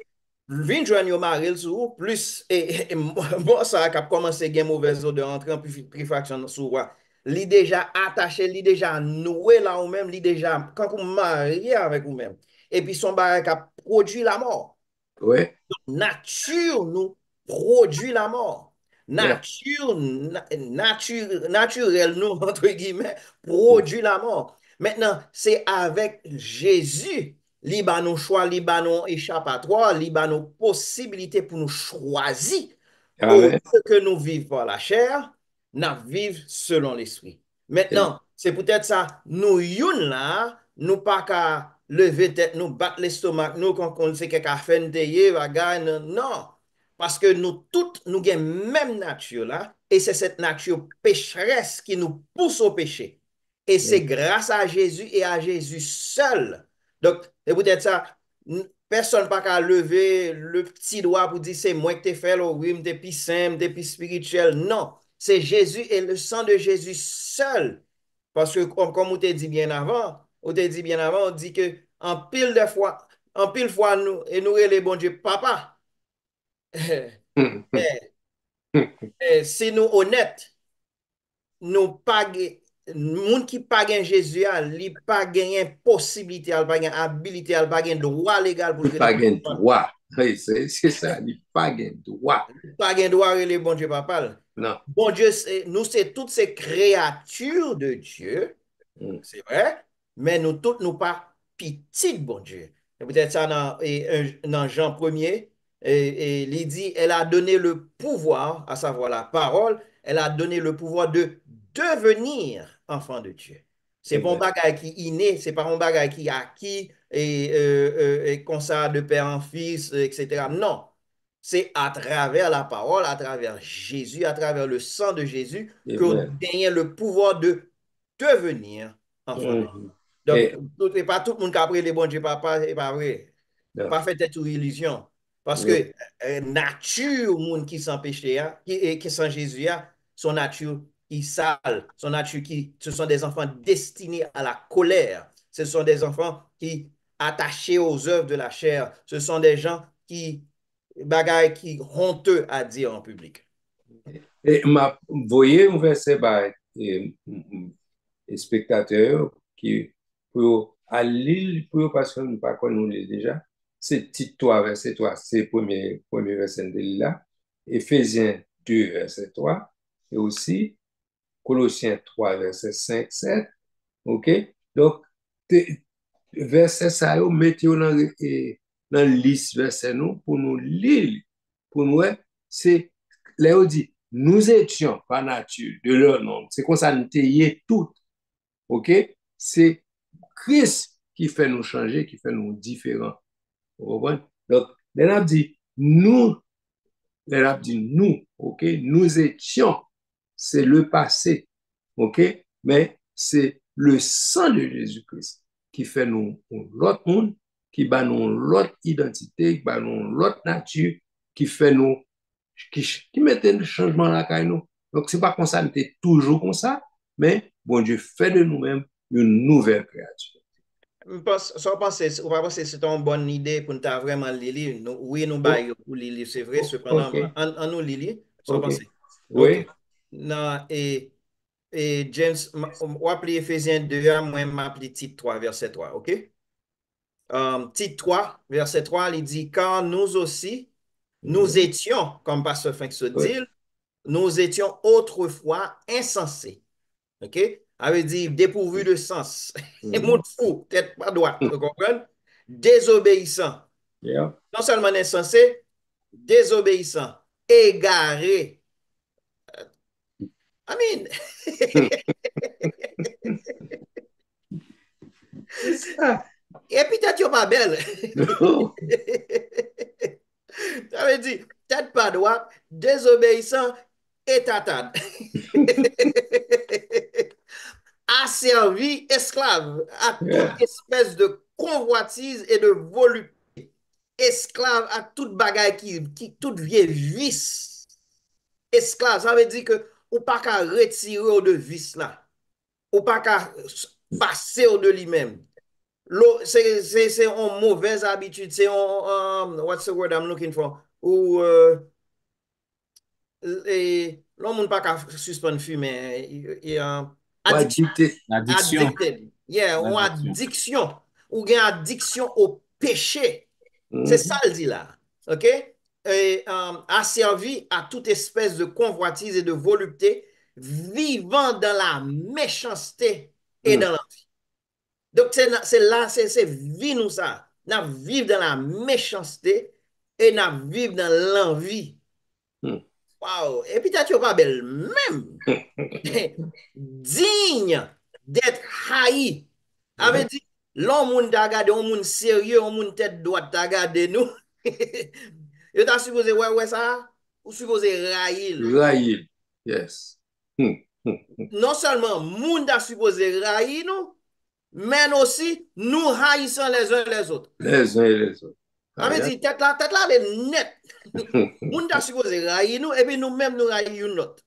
vin joindre yo marel sou plus et bon ça a commencé gen mauvaise odeur entrer en putréfaction sou roi. Li déjà attaché, li déjà noué là ou même, li déjà quand vous mariez avec vous même. Et puis son bagage a produit la mort. Ouais. Nature nous produit la mort. Nature naturelle nous entre guillemets produit la mort. Maintenant, c'est avec Jésus libanon choix, libanon échappatoire, libanon possibilité pour nous choisir au lieu que nous vivons par la chair, nous vivons selon l'esprit. Maintenant, c'est peut-être ça, nous youn là, nous pas qu'à lever tête, nous battre l'estomac, nous quand on sait qu'à faire non. Parce que nous toutes, nous avons même nature là, et c'est cette nature pécheresse qui nous pousse au péché. Et c'est grâce à Jésus et à Jésus seul. Donc, c'est peut-être ça, personne pas qu'à lever le petit doigt pour dire c'est moi qui t'ai fait le rime, t'es plus simple, t'es plus spirituel. Non, c'est Jésus et le sang de Jésus seul. Parce que, comme on t'a dit bien avant, on dit que en pile fois, nous, et nous, les bon Dieu, papa. Si nous honnêtes, nous pas moun qui pas gen Jésus, li pas gen possibilité, il pas gen habilité, il pas gen droit légal pour pas gen droit. C'est ça, il pas gen droit. Pas gen droit les bon Dieu papa. Non. Bon Dieu, nous c'est toutes ces créatures de Dieu. C'est vrai, mais nous toutes nous pas petites bon Dieu. Peut-être ça dans Jean 1er et il dit elle a donné le pouvoir, à savoir la parole, elle a donné le pouvoir de devenir enfant de Dieu. C'est pas un bagage qui est inné, c'est pas un bagage qui est acquis et comme ça de père en fils, etc. Non, c'est à travers la parole, à travers Jésus, à travers le sang de Jésus que vous gagnez le pouvoir de devenir enfant de Dieu. Donc, pas tout le monde qui a pris les bons Dieu papa, c'est pas vrai. Pas fait être une illusion. Parce que nature, monde qui s'empêche, qui sans Jésus, son nature qui sale, son nature qui, ce sont des enfants destinés à la colère. Ce sont des enfants qui attachés aux œuvres de la chair. Ce sont des gens qui, bagaille qui honteux à dire en public. Et m'a voyé un verset par spectateurs qui pour aller pour parce que nous pas connaître déjà. C'est Tite 3, verset 3, c'est premier verset de là. Éphésiens 2, verset 3, et aussi Colossiens 3, verset 5, 7. OK? Donc, verset ça, mettez dans liste verset nous pour nous lire. Pour nous, c'est, là, on dit, nous étions par nature de leur nom. C'est comme ça, nous étions tout. OK? C'est Christ qui fait nous changer, qui fait nous différents. Donc, là, on dit, nous, OK? Nous étions, c'est le passé. OK? Mais c'est le sang de Jésus-Christ qui fait nous l'autre monde, qui bat nous l'autre identité, qui bat nous l'autre nature, qui fait nous, qui met un changement là quand nous. Donc, c'est pas comme ça, c'était toujours comme ça, mais bon Dieu fait de nous-mêmes une nouvelle créature. Sans penser, on va penser que c'est une bonne idée pour nous vraiment lire. Oui, nous baillons pour lire, c'est vrai, cependant, en nous lire, sans penser. Oui. Non, et James, on va appeler Ephésiens 2, moi, je m'appelle Tite 3, verset 3, ok? Tite 3, verset 3, il dit, car nous aussi, nous étions, comme Pasteur Frank se dit, nous étions autrefois insensés, ok? Avait dit dépourvu de sens, et monde fou, tête pas droite, vous comprenez? Désobéissant. Yeah. Non seulement insensé, désobéissant, égaré. I mean, ça. Et puis, tête yo pas belle. Non. Ça veut dire, tête pas droite, désobéissant et tatane. Asservi, esclave à toute Yeah. espèce de convoitise et de volupté. Esclave à toute bagaille toute vieille vice. Esclave, ça veut dire que ou pas qu'à retirer de vice là. Ou pas qu'à passer de lui-même. C'est une mauvaise habitude. C'est what's the word I'm looking for? Ou l'homme n'a pas qu'à suspendre fumer. Ou Addiction. addicté. Addiction. Addicted. Yeah, ou Addiction. addiction. Ou bien addiction au péché. C'est ça Mhm. le dit là. OK? Et, asservi à toute espèce de convoitise et de volupté, vivant dans la méchanceté et Mhm. dans l'envie. Donc, c'est vie nous ça. Nous vivons dans la méchanceté et nous vivons dans l'envie. Mhm. Wow. Et puis, tu pas belle même. Digne d'être haï. Avait Yeah. dit, l'homme moun ta gade, on moun sérieux, on moun tête droite ta gade nous. Yo ta supposé ouais ça, ou supposé raïl. Raïl. Yes. Mhm. Mhm. Non seulement moun ta supposé raïl nous, mais aussi nous haïssons les uns les autres. Les uns et les autres. Ah, Avait yeah. dit, tête là, elle est nette. Moun ta supposé raïl nous, et puis nous-mêmes nous raïl l'autre.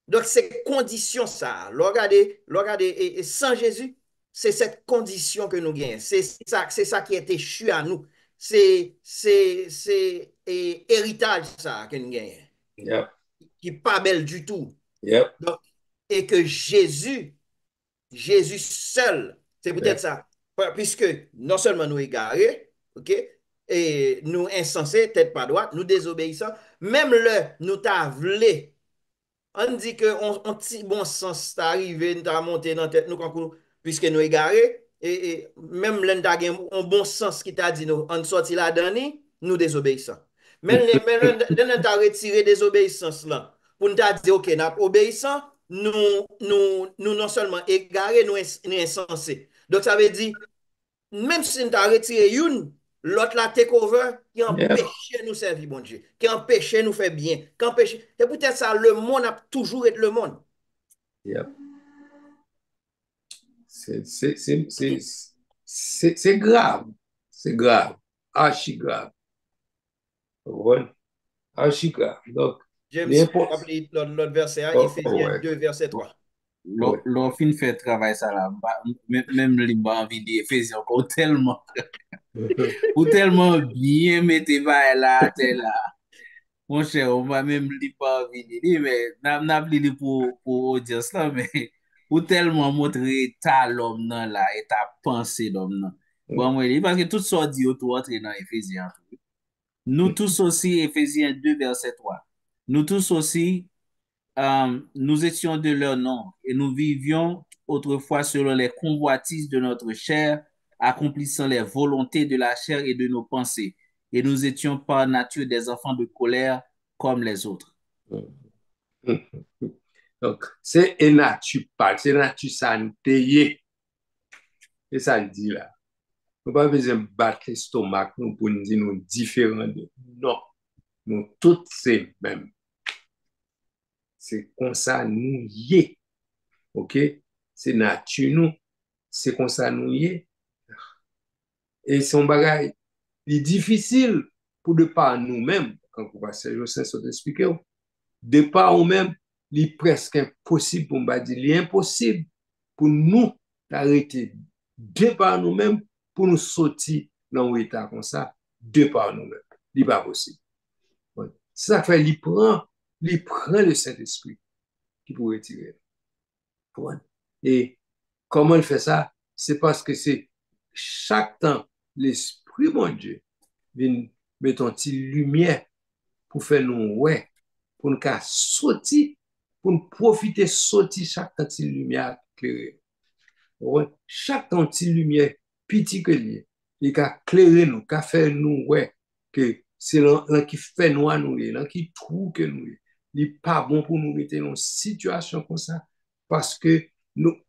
Donc, c'est condition ça. Regardez, et sans Jésus, c'est cette condition que nous gagnons. C'est ça qui est échu à nous. C'est héritage ça que nous gagnons, Yep. qui n'est pas belle du tout. Yep. Donc, et que Jésus seul, c'est peut-être Yep. ça. Puisque non seulement nous égarés, ok, et nous insensés, tête pas droite, nous désobéissants, même le nous t'avlé. On dit que on petit bon sens t'a arrivé, nous t'a monté dans la tête nous quand puisque nous égarés et même l'un t'a un bon sens qui t'a dit nous on sorti là dedans nous désobéissants. Mais l'un t'a retiré désobéissance là pour nous t'a dit OK, nous obéissant, nous non seulement égarés, nous insensés. Donc ça veut dire même si nous avons retiré une, l'autre la take over qui Yep. empêche nous servir, bon Dieu, qui empêche nous faire bien, qui empêche. C'est peut-être ça, le monde a toujours été le monde. Yep. C'est grave. C'est grave. Archi grave. Ouais. Archi grave. Donc, James, n'importe. appelez l'autre verset, Oh, Éphésiens ouais. 2, verset 3. Ouais. L'on fin fait travail ça là, même les envie d'Éphésiens encore tellement, ou tellement bien mettez là, tel là. Mon cher, on va même li pas envie de lire, mais n'a li pour audience là, mais ou tellement montrer ta l'homme nan là et ta pensée l'homme nan. Bon, moi, parce que tout ça dit autour entrer dans Éphésiens. Nous tous aussi, Éphésiens 2, verset 3. Nous tous aussi, nous étions de leur nom et nous vivions autrefois selon les convoitises de notre chair, accomplissant les volontés de la chair et de nos pensées. Et nous étions par nature des enfants de colère comme les autres. Donc, c'est un nature pas, c'est nature santé. C'est ça le dit là. Nous pas besoin de battre l'estomac nous pour nous dire nous différents de non. Nous tous c'est même. C'est comme ça nous y est. OK? C'est nature nous. C'est comme ça nous y est. Et son bagage est difficile pour de par nous-mêmes, quand on va se Saint expliquer. De par nous-mêmes, il est presque impossible pour me dire, il est impossible pour nous d'arrêter de par nous-mêmes pour nous sortir dans un état comme ça, de par nous-mêmes. Il n'est pas possible. Ouais. Ça fait, il prend le Saint-Esprit qui pourrait tirer. Ouais. Et comment il fait ça? C'est parce que c'est chaque temps, l'Esprit, mon Dieu, vient mettre une petite lumière pour faire nous, ouais, pour nous sortir, pour nous profiter, sortir chaque temps, petite lumière éclairée. Ouais. Chaque temps, petite lumière, petit que lié, il a éclairé nous, il a fait nous, ouais, que c'est là qui fait nous, là qui trouve que nous, il n'est pas bon pour nous mettre dans une situation comme ça, parce que nous,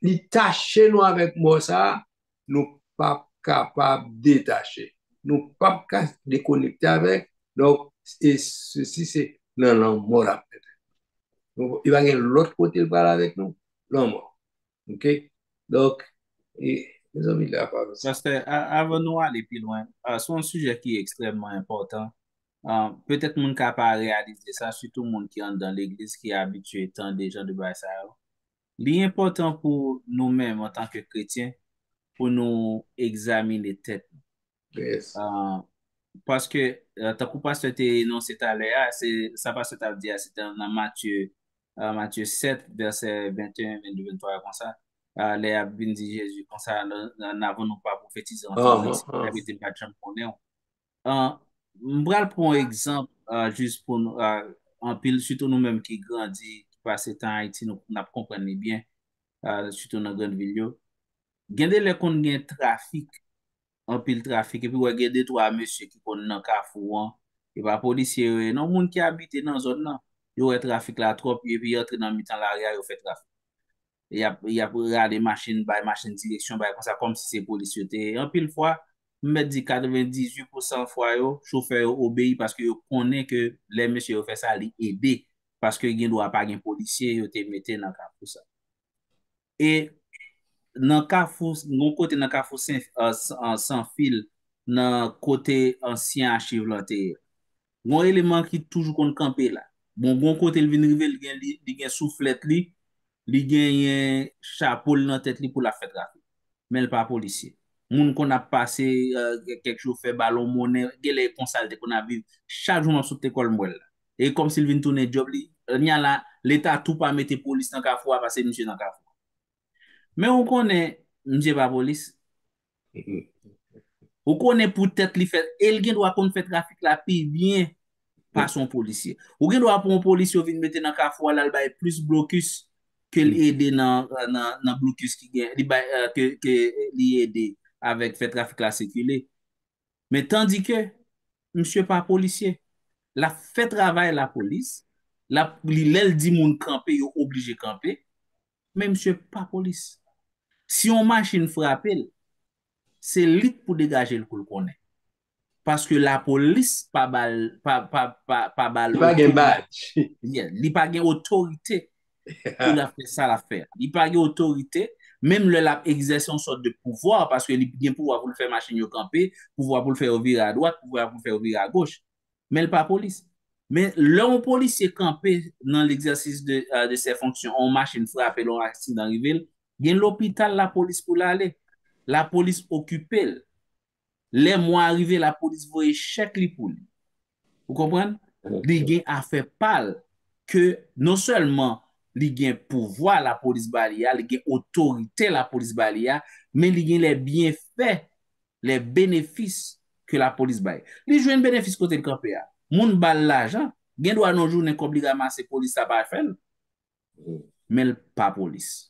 li taché nous avec moi ça, nous pas capable de détacher. Nous pas capable de déconnecter avec. Donc, et ceci, c'est non, non, mort. Donc, il va y avoir l'autre côté, il parle avec nous, non, mort. OK? Donc, et, mes amis, là, pas ça. Parce que avant nous aller plus loin, c'est un sujet qui est extrêmement important. Peut-être mon cas pas réaliser ça, surtout monde qui entre dans l'église, qui est habitué tant des gens de bas ça. L'important pour nous-mêmes en tant que chrétiens, pour nous examiner tête. Yes. Euh, Parce que, tant que pasteur t'a énoncé tout à l'heure, c'est, ça passe à dire, c'était dans Matthieu 7, verset 21, 22, 23, comme ça. Les a bien dit Jésus, comme ça, n'avons-nous pas prophétisé en temps Ah, risque, ah, habité pas de chambre qu'on est. M'bral pour un exemple, juste pour nous, en pile, surtout nous-mêmes qui grandit, qui passe temps en Haïti, nous comprenons bien, surtout dans la grande ville, yo. Gen de lè kon gen trafik, an pil trafik, epi wè gen de to a monsye ki kon nan kafou an, e pa polisye yo, nan moun ki habite nan zon nan, yo wè trafik la trop, epi yotre nan mitan l'arrière, yo fè trafik. Y ap rade machine bay, machine direksyon bay, kon sa kom si se polisye te. An pil fwa, mè di 98% fwa yo, chauffeur yo obeyi, paske yo konen ke lè monsye yo fè sa li ede, paske gen do a pa gen polisye, yo te mette nan kafou sa. E nan kafou, non kote nan kafou sans fil, nan kote ansyen archive lan te. Gon eleman ki toujou kon kampe la. Bon kote l vin rive, li gen souflet li gen yen chapol nan tet li pou la fet rafi. Men l pa polisye. Moun kon ap pase, kek chou fe balon mounen, gen le konsalte kon ap viv, chak jounan sou te kol mwel la. E kom si l vin toune job li, nyan la, l'Etat tou pa mette polis nan kafou, apase msye nan kafou. Men ou konen, msye pa polis, ou konen pou tèt li fèt, el gen do a kon fèt trafik la pi bien pa son polisye. Ou gen do a pou un polisye ou vin mette nan kafou al bay plus blokus ke li ede nan blokus ki gen, ke li ede avèk fèt trafik la sekule. Men tandi ke, msye pa polisye, la fèt travay la polis, li lèl di moun kampe, yo oblige kampe, men msye pa polis. Si yon machin frappel, se lit pou degaje l kou l konen. Paske la polis pa bal pas gen badge. li pa gen otorite pou la fè sa la fè. Li pa gen otorite, mèm le la exerson sort de pouvoir, paske li gen pouvoir pou l fè machin yo kampe, pouvoir pou l fè ou vire a droite, pouvoir pou l fè ou vire a gauche. Men l pa polis. Men lè ou polis se kampe nan l'exercice de se fonksyon, on machin frappe, l'on accident rivel, gen l'hôpital la polis pou l'ale. La polis okupel. Le mwa arrive, la polis voye chèk li pou li. Vous comprenez? Li gen a fait pal que non seulement li gen pouvoir la police balia, li gen autorité la police balia, mais li gen les bienfaits, les bénéfices que la police balia. Li jwen bénéfice côté le campé a. Moun bal l'argent, gen do a non jounen kob li ramase police sa pa fèl, mais pas police.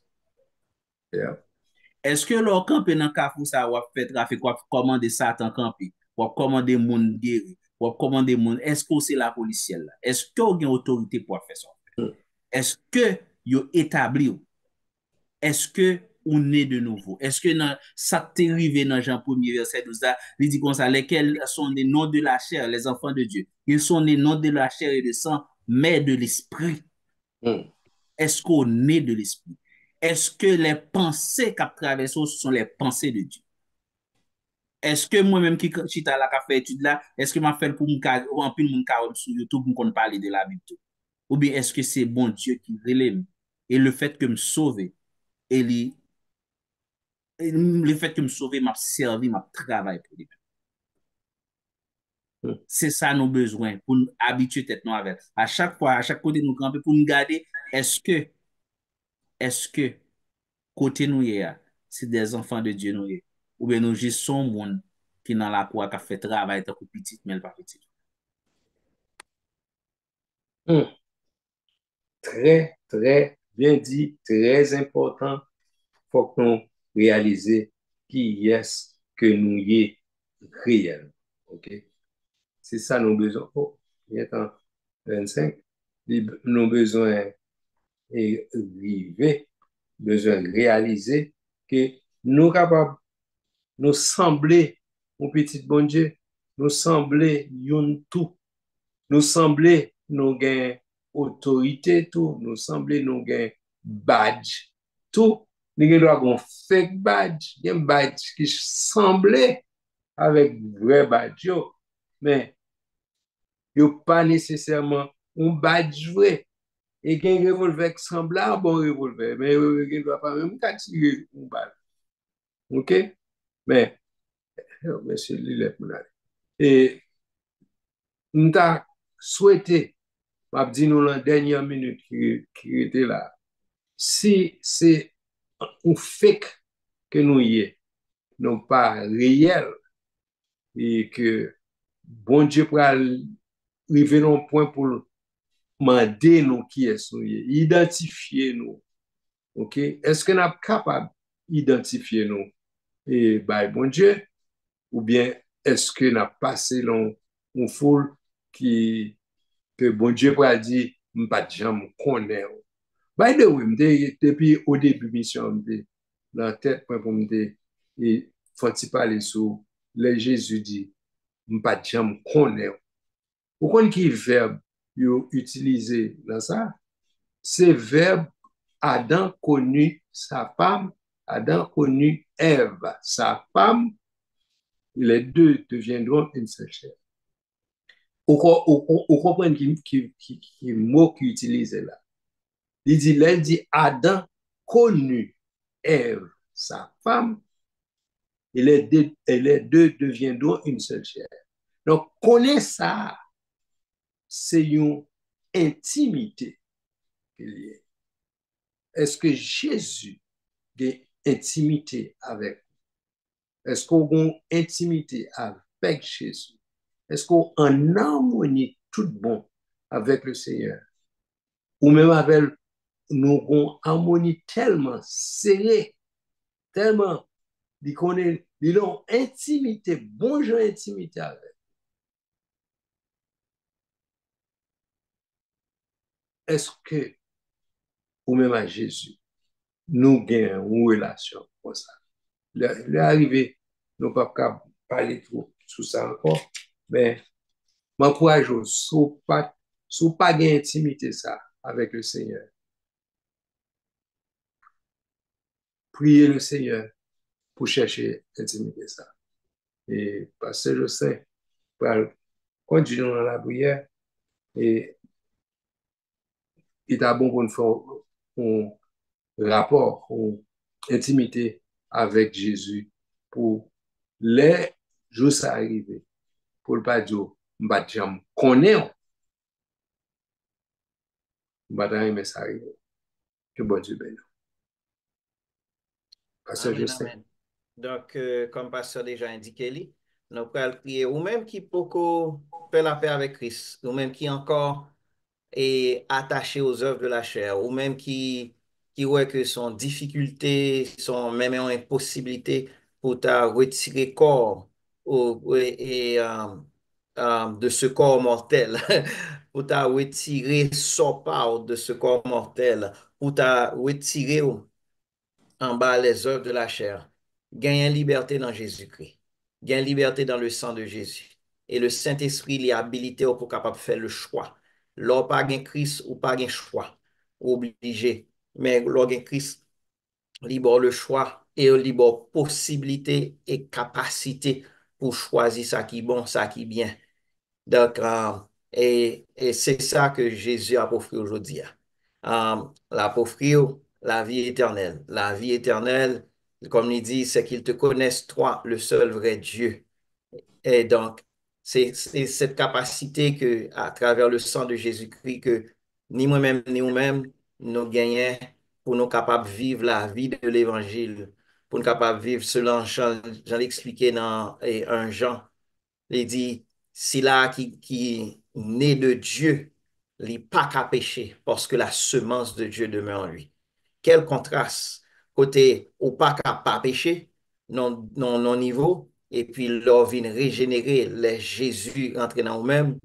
Yeah. Est-ce que lor campé nan kafou sa wap fè trafik, wap commande satan campé, wap commande moun guéri, wap commande moun, est-ce que c'est la policière là? Est-ce que vous avez autorité pour faire ça? Est-ce que vous établi? Est-ce que on est de nouveau? Est-ce que ça t'est arrivé dans Jean 1er verset 12 là, il dit comme ça, lesquels sont les noms de la chair, les enfants de Dieu. Ils sont les noms de la chair et de sang, mais de l'esprit. Est-ce qu'on est de l'esprit? Est-ce que les pensées qui traversent sont les pensées de Dieu? Est-ce que moi-même qui suis à la fait étude là, est-ce que m'a fait pour remplir mon carreau sur YouTube pour qu'on parle de la Bible? Ou bien est-ce que c'est bon Dieu qui relève et le fait que me sauve et le fait que me sauve m'a servi, m'a travaillé pour lui. C'est ça nos besoins pour nous habituer tête nous avec. À chaque fois, à chaque côté nous camper pour nous garder, est-ce que côté nous c'est des enfants de Dieu nous ou bien nous juste son monde qui dans la croix qui fait travail tant que petit mais pas petit. Très, très bien dit, très important. Faut qu'on réalise qui est-ce que nous y est réel. OK? C'est ça nos besoins. Oh, il est en 25. Nos besoins est arrivé besoin de réaliser que nous capables, nous sembler, mon petit bon Dieu, nous sembler yon tout, nous sembler nous gain autorité tout, nous sembler nous gain badge tout, nous avons fake badge, un badge qui semblait avec vrai badge, mais yo pas nécessairement un badge vrai. Et qu'un revolver qui semble un bon revolver, mais il ne doit pas même qu'à tirer une balle. OK? Mais, monsieur Lillet, et nous avons souhaité, m'a dit nous la dernière minute qui était là, si c'est un fake que nous y est, non pas réel, et que bon Dieu pour arriver à un point pour demander nous qui est nous, identifier nous. OK? Est-ce que nous sommes capables d'identifier nous et by bon Dieu? Ou bien est-ce que nous avons passé dans une foule qui, que bon Dieu pourra dire, je ne pas jamais connaître. By the way, depuis au début de mission, dans la tête pour me dire, il faut parler sur les Jésus dit, je ne pas jamais connaître. Pourquoi qui verbe utilisé dans ça? C'est verbe Adam connu sa femme, Adam connu Ève, sa femme, les deux deviendront une seule chair. Vous comprenez qui mot qu'il utilise là. Il dit Adam connu Ève, sa femme, et les deux deviendront une seule chair. Donc, connaître ça, c'est une intimité qu'il y a. Est-ce que Jésus a une intimité avec vous? Est-ce qu'on a une intimité avec Jésus? Est-ce qu'on a en harmonie tout bon avec le Seigneur? Ou même avec nous avons une harmonie tellement serrée, tellement qu'on est une intimité, bonjour intimité avec. Est-ce que, ou même à Jésus, nous gagnons une relation comme ça? Il est arrivé, nous ne pouvons pas parler trop sur ça encore, mais m'encourage, si vous n'avez pas d'intimité ça avec le Seigneur, priez le Seigneur pour chercher l'intimité ça. Et parce que je sais, pour continuer dans la prière, et il est bon pour nous faire un rapport, une intimité avec Jésus pour les jours arriver. Pour le pas dire, je connais, mais ça arrive. Que bon Dieu bénisse. Parce que je Amen, sais. amen. Donc, comme pasteur déjà indiqué, nous pouvons prier, ou même qui peut faire la paix avec Christ, ou même qui encore est attaché aux œuvres de la chair, ou même qui voit que son difficulté, son même une impossibilité pour ta retirer corps de ce corps mortel, pour ta retirer son part de ce corps mortel, pour ta retirer en bas les œuvres de la chair. Gagne liberté dans Jésus-Christ. Gagne liberté dans le sang de Jésus. Et le Saint-Esprit il est habilité pour capable de faire le choix. L'on pas gain Christ ou pas gain choix. Obligé. Mais l'on gain Christ, libre le choix et libre possibilité et capacité pour choisir ça qui est bon, ça qui est bien. Donc, et c'est ça que Jésus a offert aujourd'hui. La offrir la vie éternelle. La vie éternelle, comme il dit, c'est qu'ils te connaissent, toi, le seul vrai Dieu. Et donc, c'est cette capacité que, à travers le sang de Jésus-Christ, que ni moi-même, ni nous-mêmes, nous gagnons pour nous capables de vivre la vie de l'Évangile, pour nous capables de vivre selon Jean l'expliqué dans 1 Jean. Il dit, si là qui naît de Dieu, il n'est pas qu'à pécher parce que la semence de Dieu demeure en lui. Quel contraste côté ou pas qu'à pas pécher, non niveau, et puis leur vient régénérer les Jésus entré dans nous-mêmes.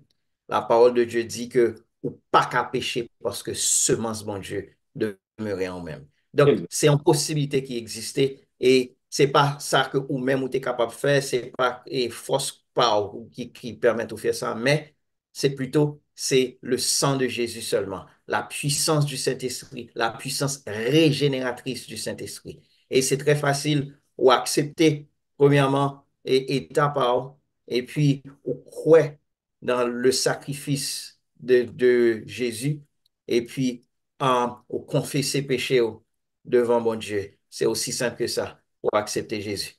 La parole de Dieu dit que ou pas qu'à pécher parce que semence bon Dieu demeurait en même. Donc, c'est une possibilité qui existait et c'est pas ça que ou même ou t'es capable de faire, c'est pas force power qui permet de faire ça, mais c'est plutôt, c'est le sang de Jésus seulement, la puissance du Saint-Esprit, la puissance régénératrice du Saint-Esprit. Et c'est très facile ou accepter, premièrement, et étape par, et puis, ou croire dans le sacrifice de Jésus, et puis, ou confesser péché devant mon Dieu. C'est aussi simple que ça, pour accepter Jésus.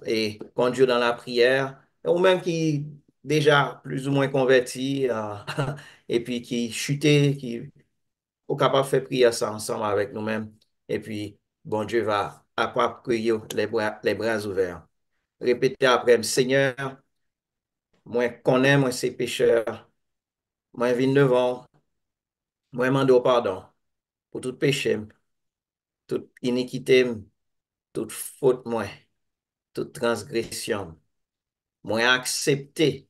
Et conduire dans la prière, ou même qui déjà plus ou moins converti, et puis qui chutait, qui est capable de faire prier ça ensemble avec nous-mêmes. Et puis, bon Dieu va accueillir les bras ouverts. Répétez après, Seigneur, moi connais, moi ces pécheurs, moi viens devant, moi demande pardon pour tout péché, toute iniquité, toute faute, moi, toute transgression. Moi accepter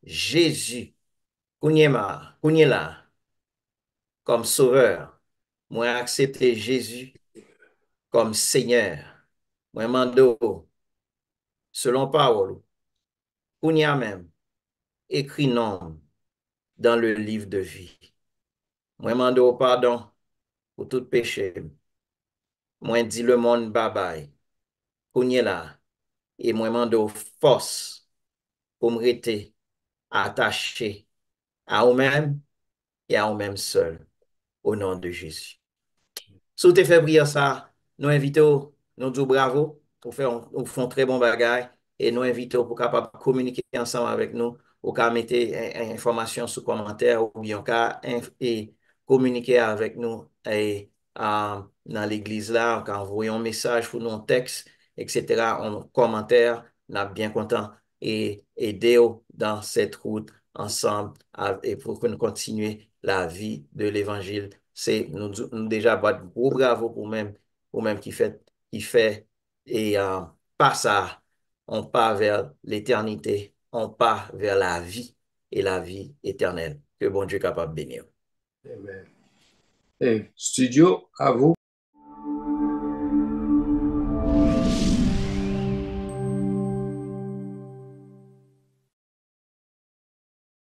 Jésus, Kounyema, comme sauveur. Moi accepter Jésus comme Seigneur. Moi mando, selon parole, Kounya même, écrit nom dans le livre de vie. Moi mando pardon pour tout péché. Moi dis le monde bye bye. Kounyela, et moi mando force pour me rester attaché à vous-même et à vous-même seul, au nom de Jésus. Si vous avez fait prier ça, nous invitons, nous disons bravo, pour faire un très bon bagage et nous invitons pour capable communiquer ensemble avec nous, ou qu'à mettre information sous commentaire ou bien qu'à et communiquer avec nous dans l'église là, quand envoyer un message pour nous, un texte, etc., en commentaire, nous sommes bien contents et aider dans cette route ensemble et pour que nous continuions la vie de l'évangile. C'est nous déjà battre gros bravo pour même qui fait et pas ça, on part vers l'éternité, on part vers la vie et la vie éternelle. Que bon Dieu est capable de bénir. Amen. Studio, à vous.